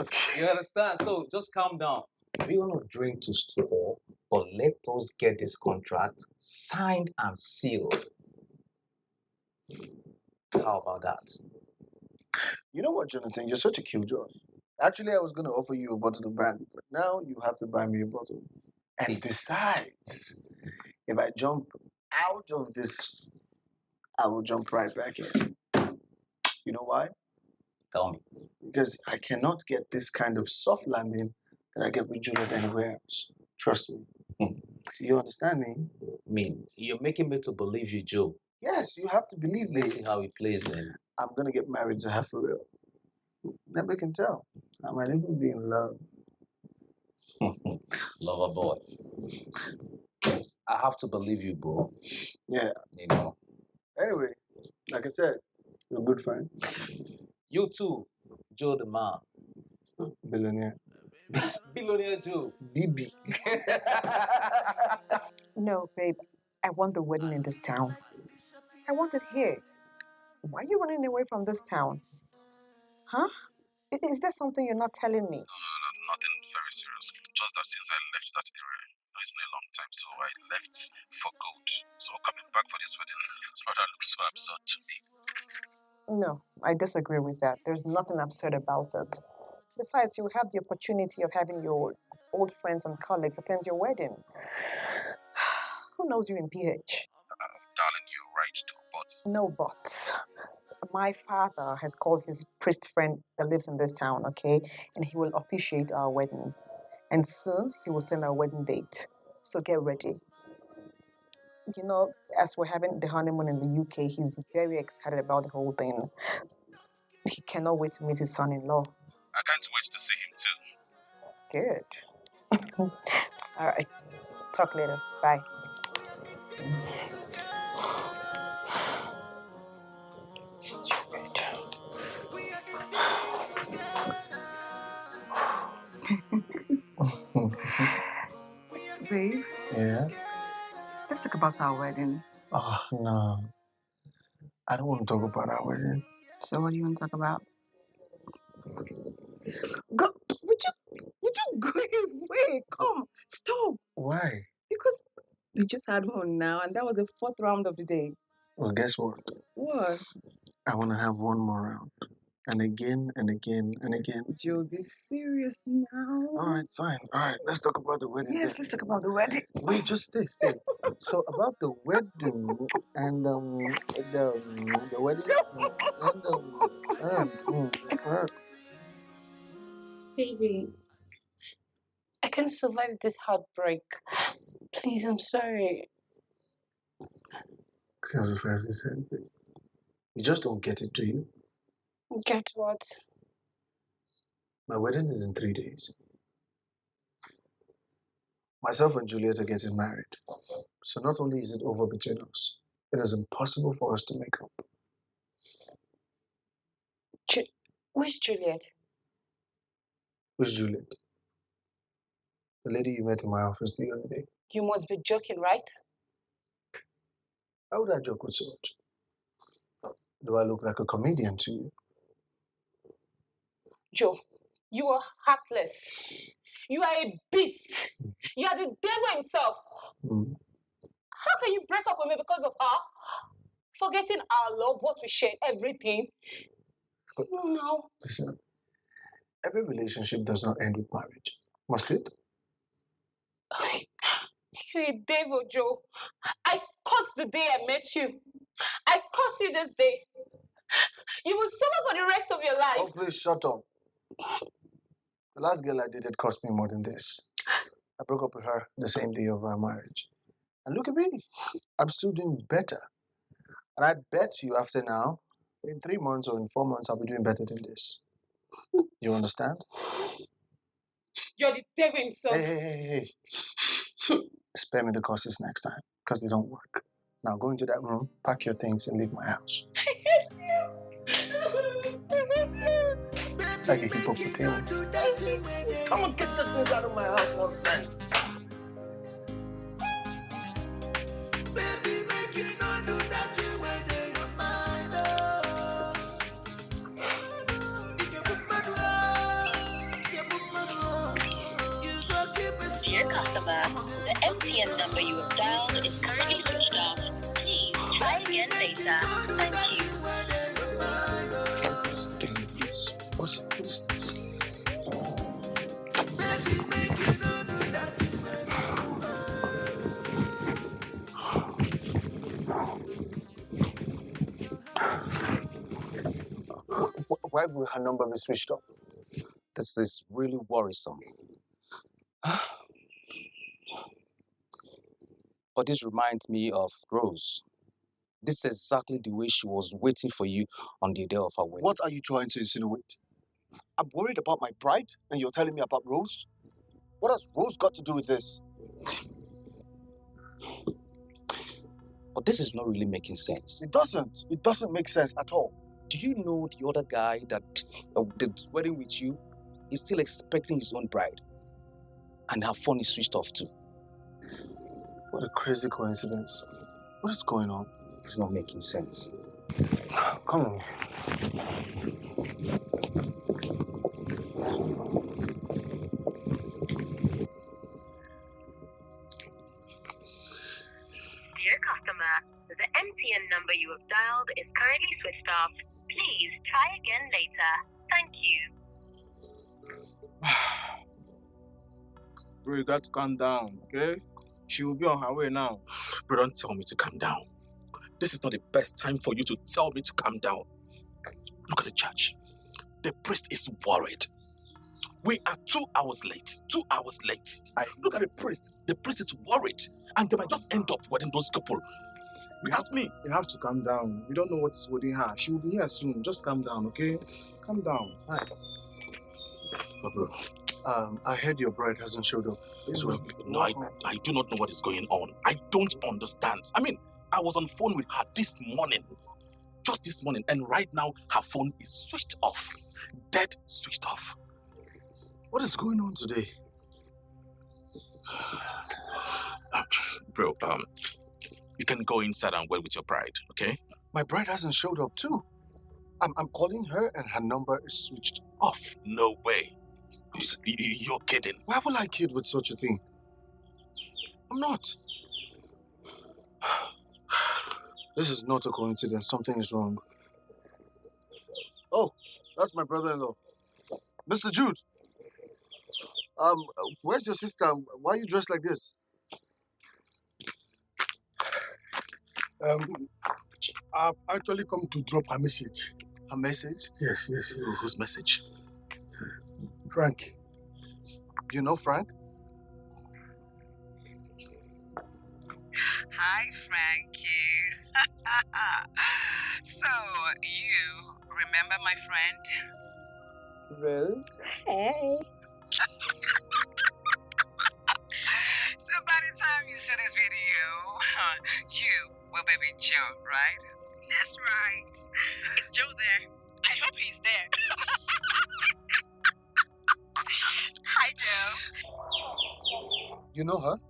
Okay. You understand? So just calm down. We want to drink to stupor, but let us get this contract signed and sealed. How about that? You know what, Jonathan? You're such a killjoy. Actually, I was going to offer you a bottle of brandy, but now you have to buy me a bottle. And besides, if I jump out of this, I will jump right back in. You know why? Tell me. Because I cannot get this kind of soft landing that I get with Juliet anywhere else. Trust me. Do you understand me? I mean, you're making me to believe you, Joe. Yes, you have to believe me. Let's see how it plays then. I'm going to get married to her for real. Never can tell. I might even be in love. Lover boy. I have to believe you, bro. Yeah. You know. Anyway, like I said, you're a good friend. You too, Joe the man. Billionaire. Billionaire Joe. BB. No, babe. I want the wedding in this town. I want it here. Why are you running away from this town? Huh? Is there something you're not telling me? No, nothing very serious. Just that since I left that area, it's been a long time, so I left for good. So coming back for this wedding rather looks so absurd to me. No, I disagree with that. There's nothing absurd about it. Besides, you have the opportunity of having your old friends and colleagues attend your wedding. Who knows you in PH? Darling, you're right too, but No buts. My father has called his priest friend that lives in this town, okay? And he will officiate our wedding. And soon he will send our wedding date. So get ready. You know, as we're having the honeymoon in the UK, he's very excited about the whole thing. He cannot wait to meet his son-in-law. I can't wait to see him too. Good. All right. Talk later. Bye. Babe, Yeah? let's talk about our wedding. Oh, no. I don't want to talk about our wedding. So what do you want to talk about? Go. Would you go away? Come. Stop. Why? Because we just had one now, and that was the fourth round of the day. Well, guess what? What? I want to have one more round. And again and again and again. Joe, be serious now. All right, fine. All right, let's talk about the wedding. Yes, let's talk about the wedding. Wait, just stay. So about the wedding and the wedding and Baby, I can't survive this heartbreak. Please, I'm sorry. because of everything. You just don't get it, do you? Get what? My wedding is in 3 days. Myself and Juliet are getting married. So not only is it over between us, it is impossible for us to make up. Who's Juliet? Who's Juliet? The lady you met in my office the other day. You must be joking, right? How would I joke with so much? Do I look like a comedian to you? Joe, you are heartless. You are a beast. You are the devil himself. Mm. How can you break up with me because of her? Forgetting our love, what we shared, everything. No. Listen, every relationship does not end with marriage. Must it? You're a devil, Joe. I cursed the day I met you. I curse you this day. You will suffer for the rest of your life. Oh, please shut up. The last girl I dated cost me more than this. I broke up with her the same day of our marriage. And look at me. I'm still doing better. And I bet you after now, in 3 months or in 4 months, I'll be doing better than this. You understand? You're the devil himself. Hey. Spare me the courses next time, because they don't work. Now go into that room, pack your things, and leave my house. I hate you. Like a hippopotamus. Come on, get the things out of my house one time. Baby, make you not do that thing where they your mind, oh. You can put my you go keep it Dear customer, the MTN number you have dialed is currently switched off. Please try again later. Thank you. What is this? Baby, make you not do that thing where Why would her number be switched off? This is really worrisome. But this reminds me of Rose. This is exactly the way she was waiting for you on the day of our wedding. What are you trying to insinuate? I'm worried about my bride, and you're telling me about Rose? What has Rose got to do with this? But this is not really making sense. It doesn't. It doesn't make sense at all. Do you know the other guy that did wedding with you is still expecting his own bride? And her phone is switched off too. What a crazy coincidence. What is going on? It's not making sense. Come on. Dear customer, the MTN number you have dialed is currently switched off. Please try again later. Thank you. Bro, you got to calm down, okay? She will be on her way now. Bro, don't tell me to calm down. This is not the best time for you to tell me to calm down. Look at the church. The priest is worried. We are 2 hours late. 2 hours late. Look at the priest. The priest is worried. And they might just end up wedding those couple. Without me. You have to calm down. We don't know what's holding her. She will be here soon. Just calm down, okay? Calm down. Hi. Bro, I heard your bride hasn't showed up. No, I do not know what is going on. I don't understand. I mean, I was on phone with her this morning. Just this morning. And right now, her phone is switched off. Dead switched off. What is going on today? Bro, you can go inside and wait with your bride, okay? My bride hasn't showed up too. I'm calling her and her number is switched off. No way. You're kidding. Why will I kid with such a thing? I'm not. This is not a coincidence. Something is wrong. Oh, that's my brother-in-law. Mr. Jude. Where's your sister? Why are you dressed like this? I've actually come to drop a message. A message? Yes. Whose message? Frank. You know Frank? Hi, Frankie. So, you remember my friend? Rose. Hey. So by the time you see this video, you will be with Joe, right? That's right. Is Joe there? I hope he's there. Hi, Joe. You know her?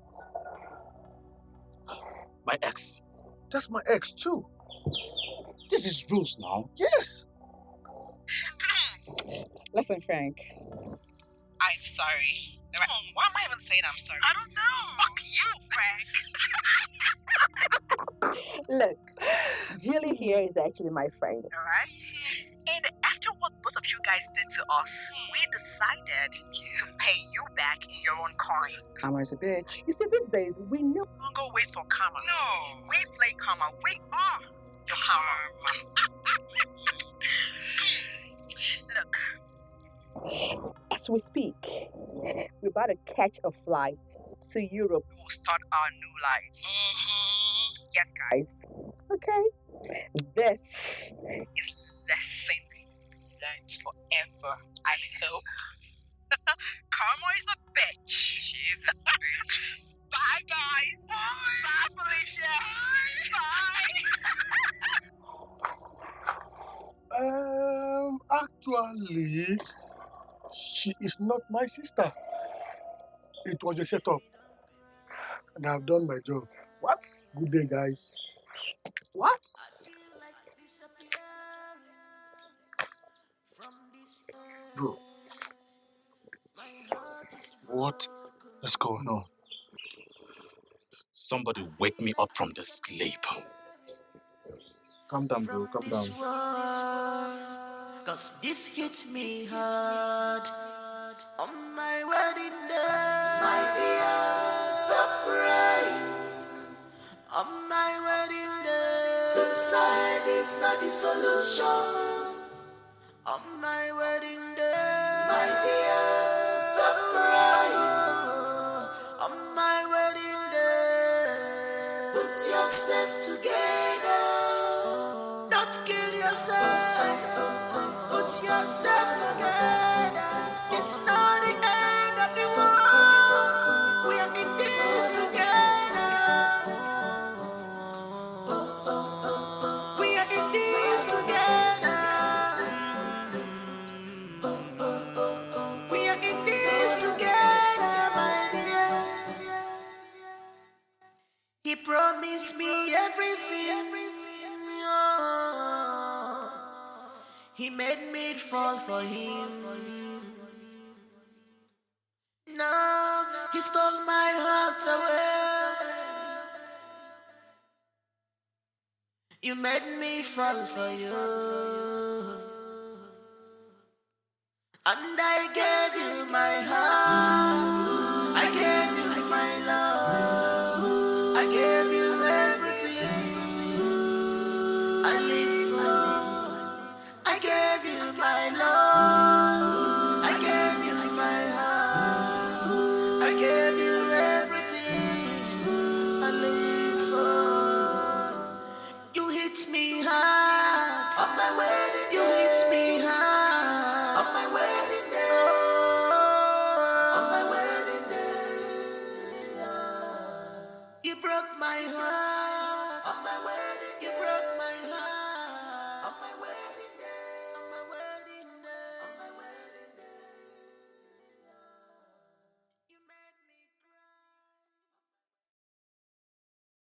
My ex. That's my ex too. This is Rose now. Yes. Listen, Frank. I'm sorry. Why am I even saying I'm sorry? I don't know. Fuck you, Frank. Look, Julie here is actually my friend. All right. And after what both of you guys did to us, we decided to pay you back in your own coin. Karma's a bitch. You see, these days, we no longer wait for karma. No. We play karma. We are your karma. Look. As we speak, we're about to catch a flight to Europe. We'll start our new lives. Yes, guys. Okay. This is lesson learned forever, I hope. Karma is a bitch. She is a bitch. Bye, guys. Bye, Felicia. Bye. Actually, she is not my sister. It was a setup. And I've done my job. What? Good day, guys. What? Bro, what is going on? Somebody wake me up from the sleep. Calm down, bro. Calm down. Cause this hits me hard. On my wedding day, my dear, stop crying. On my wedding day, suicide is not the solution. On my wedding day, my dear, stop crying. On my wedding day, put yourself together. Don't kill yourself. Put yourself together. It's not the end of the world. We are in this together. We are in this together. We are in this together, my dear. He promised me everything. He made me fall for him. Now he stole my heart away. You made me fall for you. And I gave you my heart. I gave you my love. I gave you everything I live for. I gave you my love.